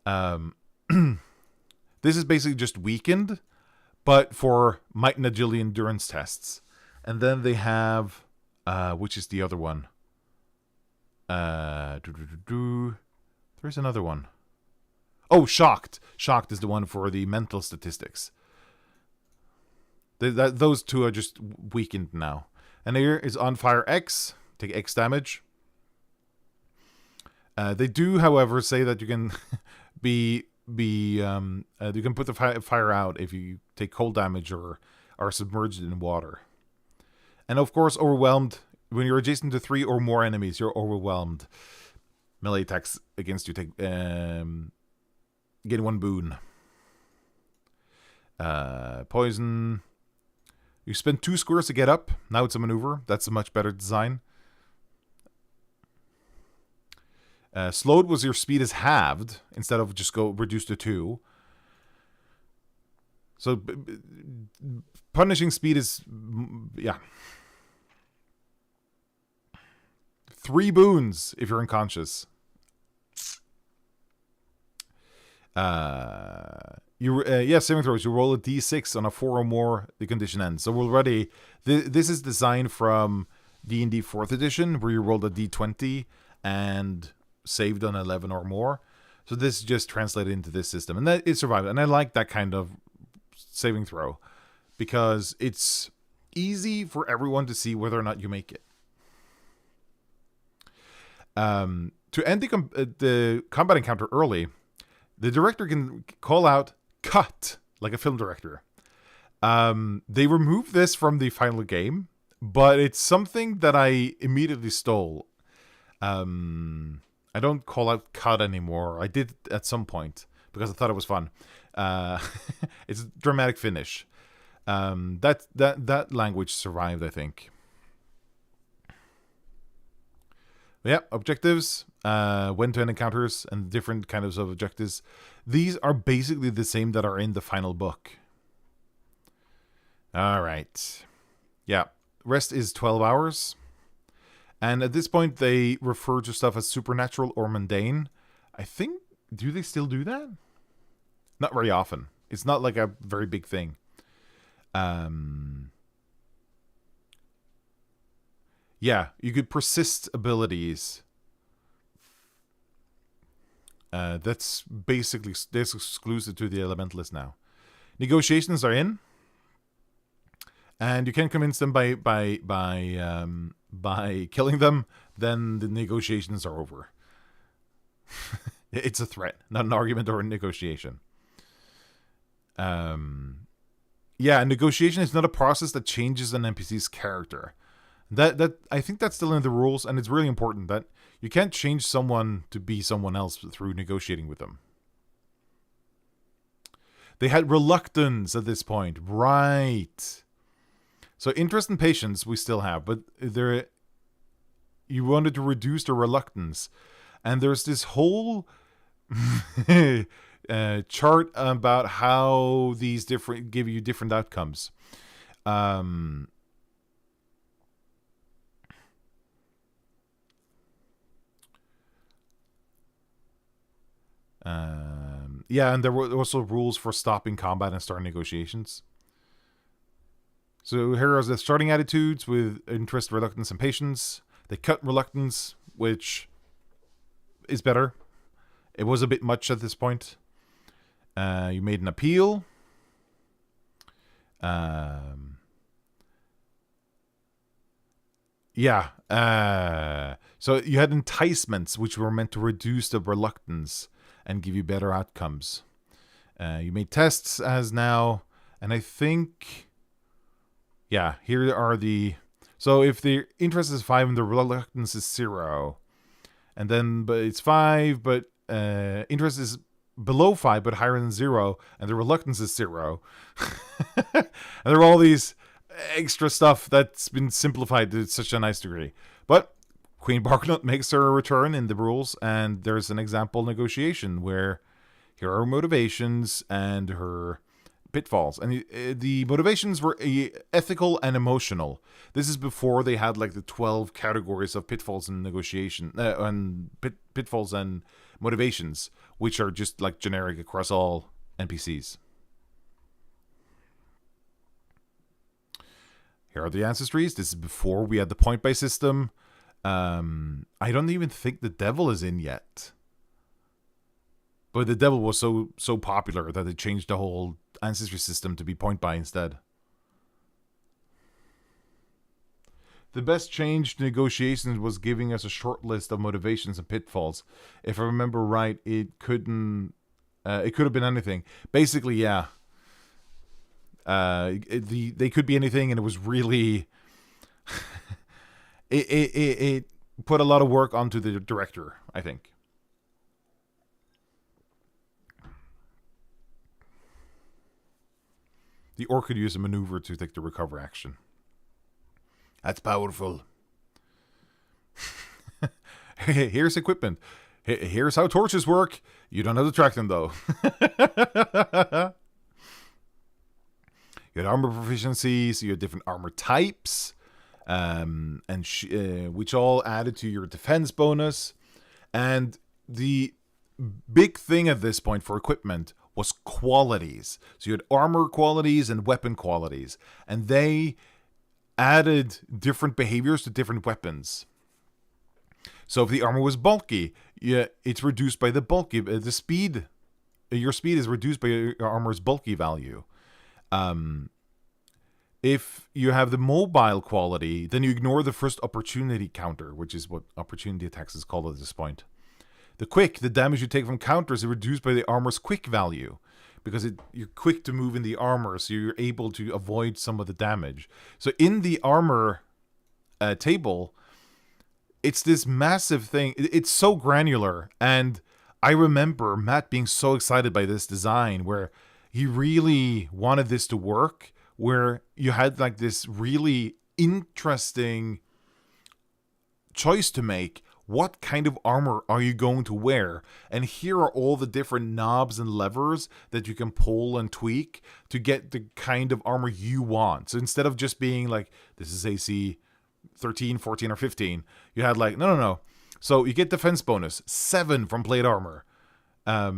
This is basically just weakened, but for might and agility endurance tests. And then they have, which is the other one? There's another one. Oh, shocked. Shocked is the one for the mental statistics. Those two are just weakened now. And here is on fire X. Take X damage. They do, however, say that you can you can put the fire out if you take cold damage or are submerged in water. And of course, overwhelmed. When you're adjacent to 3 or more enemies, you're overwhelmed. Melee attacks against you take gain 1 boon. Poison. You spend 2 squares to get up. Now it's a maneuver. That's a much better design. Slowed was your speed is halved instead of just go reduced to 2. So punishing speed is, yeah. 3 boons if you're unconscious. Saving throws. You roll a d6 on a 4 or more. The condition ends. So already, this is designed from D&D 4th edition, where you rolled a d20 and saved on 11 or more. So this just translated into this system, and that it survived. And I like that kind of saving throw because it's easy for everyone to see whether or not you make it. To end the combat encounter early, the director can call out "cut" like a film director. They removed this from the final game, but it's something that I immediately stole. I don't call out "cut" anymore. I did at some point because I thought it was fun. It's a dramatic finish. That language survived, I think. Yeah, objectives, when to end encounters, and different kinds of objectives. These are basically the same that are in the final book. All right. Yeah, rest is 12 hours. And at this point, they refer to stuff as supernatural or mundane. I think, do they still do that? Not very often. It's not like a very big thing. Yeah, you could persist abilities. That's exclusive to the Elementalist now. Negotiations are in, and you can convince them by killing them. Then the negotiations are over. It's a threat, not an argument or a negotiation. Yeah, negotiation is not a process that changes an NPC's character. That I think that's still in the rules, and it's really important that you can't change someone to be someone else through negotiating with them. They had reluctance at this point, right? So interest and patience we still have, but you wanted to reduce the reluctance, and there's this whole chart about how these give you different outcomes. Yeah, and there were also rules for stopping combat and starting negotiations. So here are the starting attitudes with interest, reluctance, and patience. They cut reluctance, which is better. It was a bit much at this point. You made an appeal. Yeah. So you had enticements, which were meant to reduce the reluctance and give you better outcomes. You made tests as now, and I think, yeah, here are the. So if the interest is 5 and the reluctance is 0, and then but it's 5, but interest is below 5 but higher than 0, and the reluctance is 0. And there are all these extra stuff that's been simplified to such a nice degree. But Queen Barknut makes her return in the rules, and there's an example negotiation where here are her motivations and her pitfalls. And the motivations were ethical and emotional. This is before they had like the 12 categories of pitfalls and negotiation, and pitfalls and motivations, which are just like generic across all NPCs. Here are the ancestries. This is before we had the point-based system. I don't even think the devil is in yet. But the devil was so popular that they changed the whole ancestry system to be point-by instead. The best change to negotiations was giving us a short list of motivations and pitfalls. If I remember right, it could have been anything. Basically, yeah. They could be anything, and it was really it put a lot of work onto the director, I think. The orc could use a maneuver to take the recover action. That's powerful. Here's equipment. Here's how torches work. You don't have to track them, though. You had armor proficiencies, you had different armor types, which all added to your defense bonus. And the big thing at this point for equipment was qualities. So you had armor qualities and weapon qualities, and they added different behaviors to different weapons. So if the armor was bulky, it's reduced by the bulky. The speed, your speed is reduced by your armor's bulky value. If you have the mobile quality, then you ignore the first opportunity counter, which is what opportunity attacks is called at this point. The quick, the damage you take from counters is reduced by the armor's quick value, because you're quick to move in the armor, so you're able to avoid some of the damage. So in the armor table, it's this massive thing. It's so granular, and I remember Matt being so excited by this design, where he really wanted this to work, where you had like this really interesting choice to make. What kind of armor are you going to wear? And here are all the different knobs and levers that you can pull and tweak to get the kind of armor you want. So instead of just being like, this is AC 13, 14, or 15, you had like, no. So you get defense bonus, 7 from plate armor. I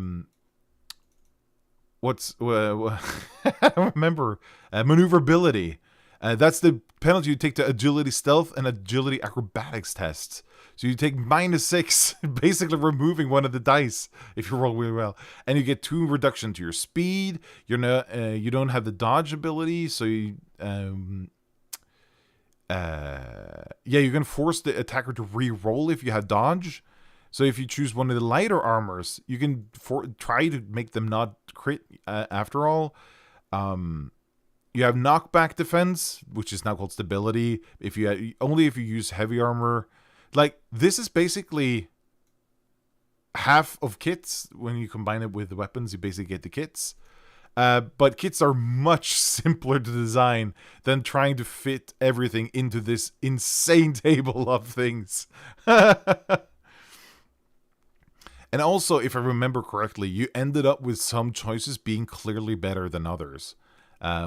don't remember. Maneuverability. That's the penalty you take to agility stealth and agility acrobatics tests. So you take -6, basically removing one of the dice if you roll really well. And you get 2 reduction to your speed. You don't have the dodge ability, so you you can force the attacker to re-roll if you have dodge. So if you choose one of the lighter armors, you can try to make them not crit after all. You have knockback defense, which is now called stability. Only if you use heavy armor. Like, this is basically half of kits. When you combine it with the weapons, you basically get the kits. But kits are much simpler to design than trying to fit everything into this insane table of things. And also, if I remember correctly, you ended up with some choices being clearly better than others,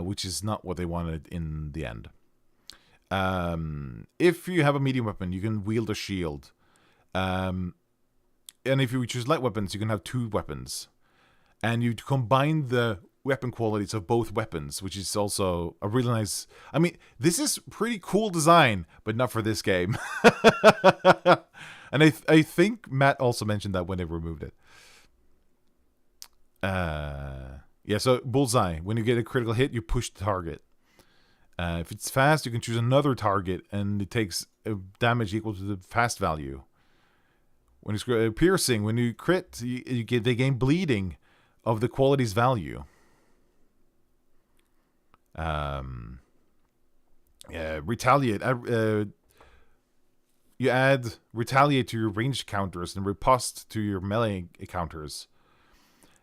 which is not what they wanted in the end. If you have a medium weapon, you can wield a shield. And if you choose light weapons, you can have 2 weapons. And you combine the weapon qualities of both weapons, which is also a really nice... I mean, this is pretty cool design, but not for this game. And I think Matt also mentioned that when they removed it. Yeah, so bullseye. When you get a critical hit, you push the target. If it's fast, you can choose another target, and it takes damage equal to the fast value. When it's piercing, when you crit, they gain bleeding of the quality's value. Retaliate. You add retaliate to your ranged counters and riposte to your melee counters.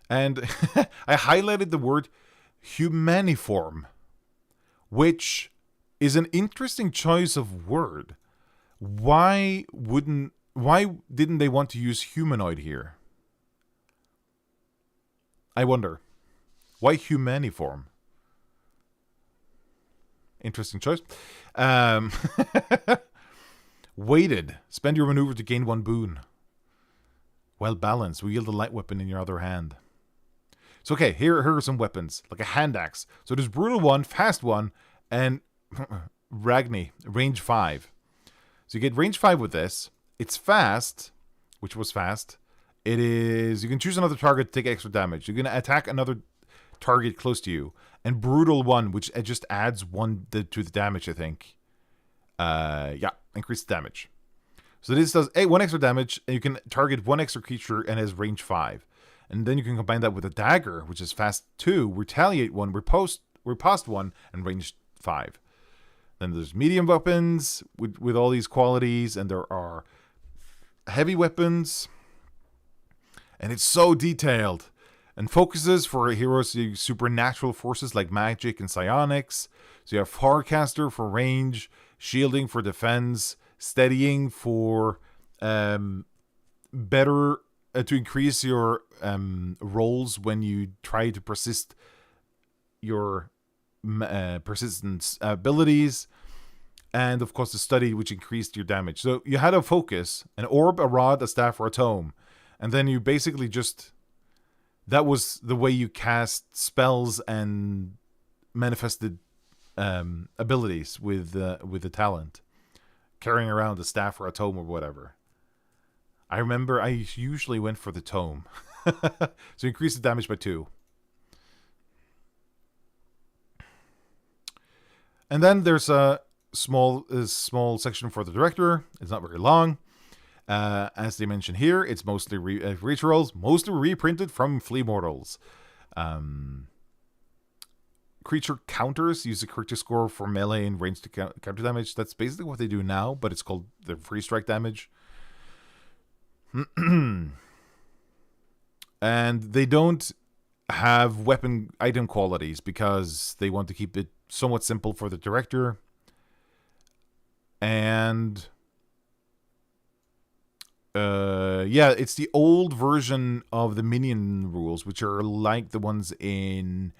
And I highlighted the word humaniform, which is an interesting choice of word. Why didn't they want to use humanoid here? I wonder. Why humaniform? Interesting choice. Weighted. Spend your maneuver to gain 1 boon. Well balanced. Wield a light weapon in your other hand. So okay, here are some weapons. Like a hand axe. So there's brutal 1, fast 1, and Ragni, range 5. So you get range 5 with this. It's fast, which was fast. It is... You can choose another target to take extra damage. You're going to attack another target close to you. And brutal 1, which just adds 1 to the damage, I think. Yeah, increased damage. So this does 1 extra damage, and you can target 1 extra creature and has range 5. And then you can combine that with a dagger, which is fast 2, retaliate 1, riposte 1, and range 5. Then there's medium weapons with all these qualities, and there are heavy weapons. And it's so detailed. And focuses for heroes use supernatural forces like magic and psionics. So you have Farcaster for range, shielding for defense, steadying for better to increase your rolls when you try to persist your persistence abilities, and of course the study, which increased your damage. So you had a focus, an orb, a rod, a staff, or a tome, and then you basically just... That was the way you cast spells and manifested abilities with the talent. Carrying around a staff or a tome or whatever. I remember I usually went for the tome. So increase the damage by 2. And then there's a small section for the director. It's not very long. As they mention here, it's mostly reach rolls, mostly reprinted from Flea Mortals. Creature counters use a character score for melee and range to counter damage. That's basically what they do now, but it's called the free strike damage. And they don't have weapon item qualities because they want to keep it somewhat simple for the director. And yeah, it's the old version of the minion rules, which are like the ones in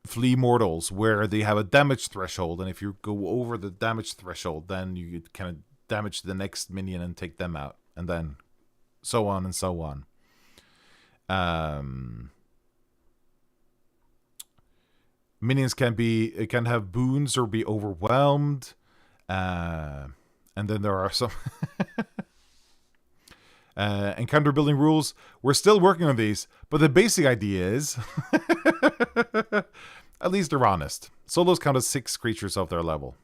Flea Mortals, where they have a damage threshold, and if you go over the damage threshold, then you kind of damage the next minion and take them out, and then so on and so on. Minions can have boons or be overwhelmed, and then there are some encounter building rules. We're still working on these, but the basic idea is at least they're honest. Solos count as 6 creatures of their level.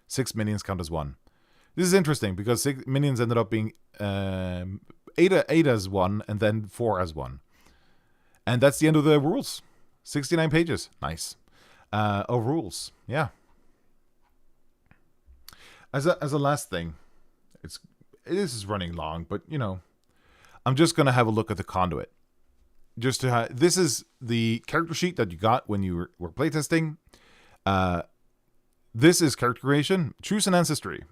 6 minions count as 1. This is interesting because minions ended up being 8 as 1 and then 4 as 1. And that's the end of the rules. 69 pages. Nice. Of rules. Yeah. As a last thing, this is running long, but you know, I'm just gonna have a look at the conduit. Just to this is the character sheet that you got when you were playtesting. This is character creation. Choose an ancestry.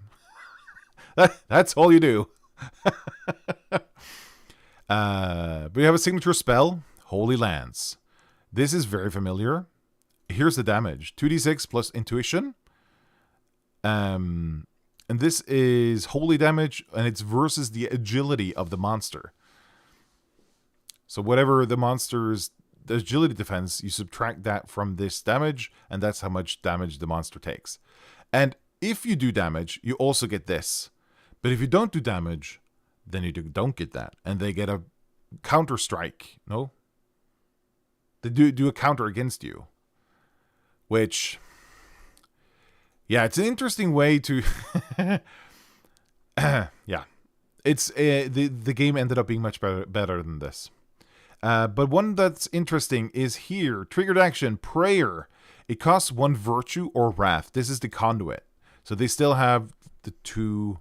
That's all you do. We have a signature spell, Holy Lance. This is very familiar. Here's the damage: 2d6 plus intuition. And this is holy damage, and it's versus the agility of the monster. So whatever the monster's agility defense, you subtract that from this damage, and that's how much damage the monster takes. And if you do damage, you also get this. But if you don't do damage, then you don't get that. And they get a counter strike. No? They do a counter against you. Which... yeah, it's an interesting way to... yeah. It's the game ended up being much better than this. But one that's interesting is here. Triggered action, Prayer. It costs 1 virtue or wrath. This is the conduit. So they still have the 2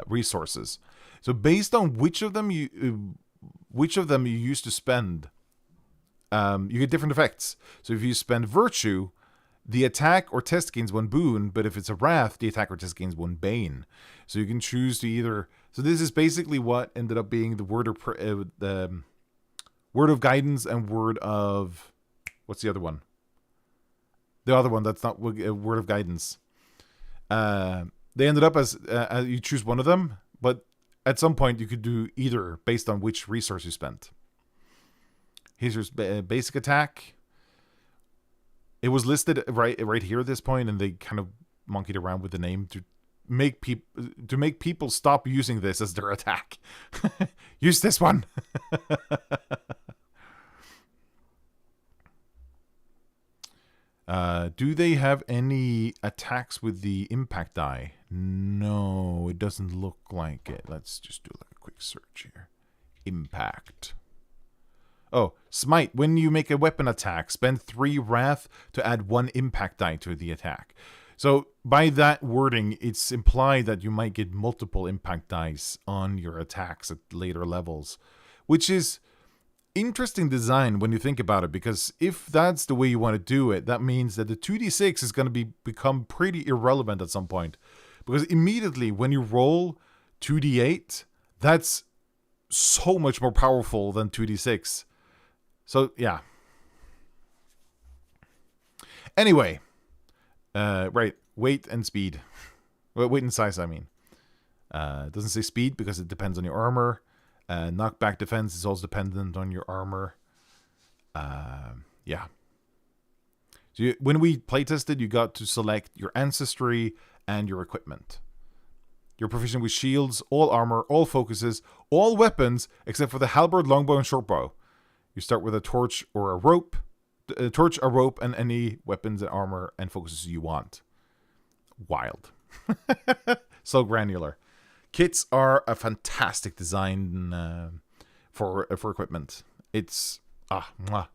resources. So based on which of them you used to spend, you get different effects. So if you spend virtue, the attack or test gains 1 boon, but if it's a wrath, the attack or test gains 1 bane. So you can choose to either... so this is basically what ended up being the word of guidance and word of... what's the other one? The other one that's not word of guidance. They ended up as you choose one of them, but at some point you could do either based on which resource you spent. Here's your basic attack. It was listed right here at this point, and they kind of monkeyed around with the name to make people stop using this as their attack. Use this one. Do they have any attacks with the impact die? No, it doesn't look like it. Let's just do like a quick search here. Impact. Oh, smite. When you make a weapon attack, spend 3 wrath to add 1 impact die to the attack. So by that wording, it's implied that you might get multiple impact dice on your attacks at later levels, which is interesting design when you think about it, because if that's the way you want to do it, that means that the 2d6 is going to become pretty irrelevant at some point, because immediately when you roll 2d8, that's so much more powerful than 2d6. So yeah. Anyway, right, weight and speed. Well, weight and size, I mean. It doesn't say speed because it depends on your armor. Knockback defense is also dependent on your armor. Yeah. So when we playtested, you got to select your ancestry and your equipment. You're proficient with shields, all armor, all focuses, all weapons, except for the halberd, longbow, and shortbow. You start with a torch or a rope. A torch, a rope, and any weapons and armor and focuses you want. Wild. So granular. Kits are a fantastic design for equipment. It's mwah.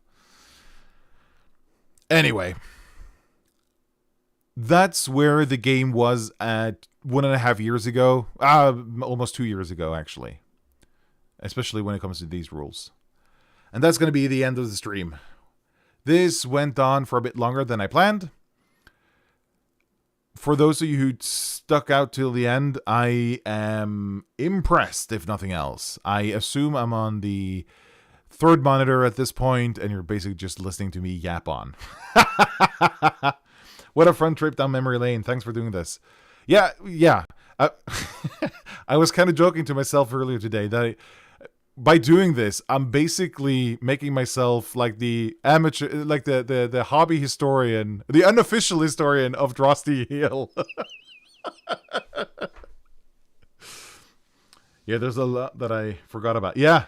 Anyway, that's where the game was at 1.5 years ago. Almost 2 years ago, actually. Especially when it comes to these rules. And that's going to be the end of the stream. This went on for a bit longer than I planned. For those of you who stuck out till the end, I am impressed, if nothing else. I assume I'm on the 3rd monitor at this point, and you're basically just listening to me yap on. What a fun trip down memory lane. Thanks for doing this. Yeah. I was kind of joking to myself earlier today that by doing this, I'm basically making myself like the amateur, like the hobby historian, the unofficial historian of Drosty Hill. Yeah, there's a lot that I forgot about. Yeah.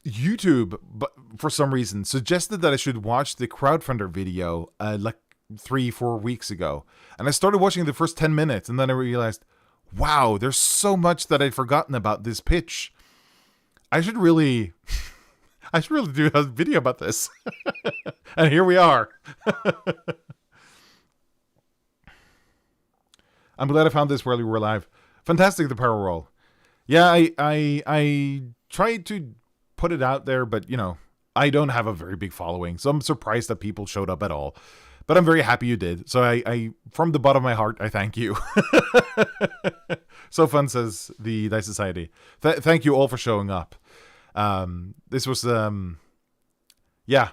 YouTube, but for some reason, suggested that I should watch the Crowdfunder video, like 3-4 weeks ago. And I started watching the first 10 minutes, and then I realized, wow, there's so much that I'd forgotten about this pitch. I should really do a video about this. And here we are. I'm glad I found this while we were live. Fantastic, the power roll. Yeah, I tried to put it out there, but, you know, I don't have a very big following, so I'm surprised that people showed up at all. But I'm very happy you did. So I from the bottom of my heart, I thank you. So fun, says the Dice Society. Thank you all for showing up. This was, yeah.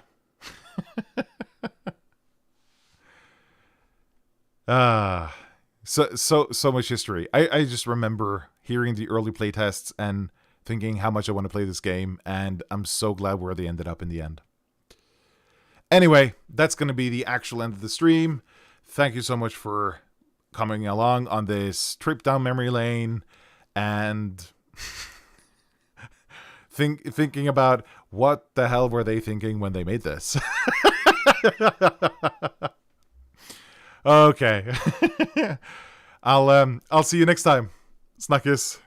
So much history. I just remember hearing the early playtests and thinking how much I want to play this game, and I'm so glad where they ended up in the end. Anyway, that's going to be the actual end of the stream. Thank you so much for coming along on this trip down memory lane and thinking about what the hell were they thinking when they made this. Okay. I'll see you next time. Snackis.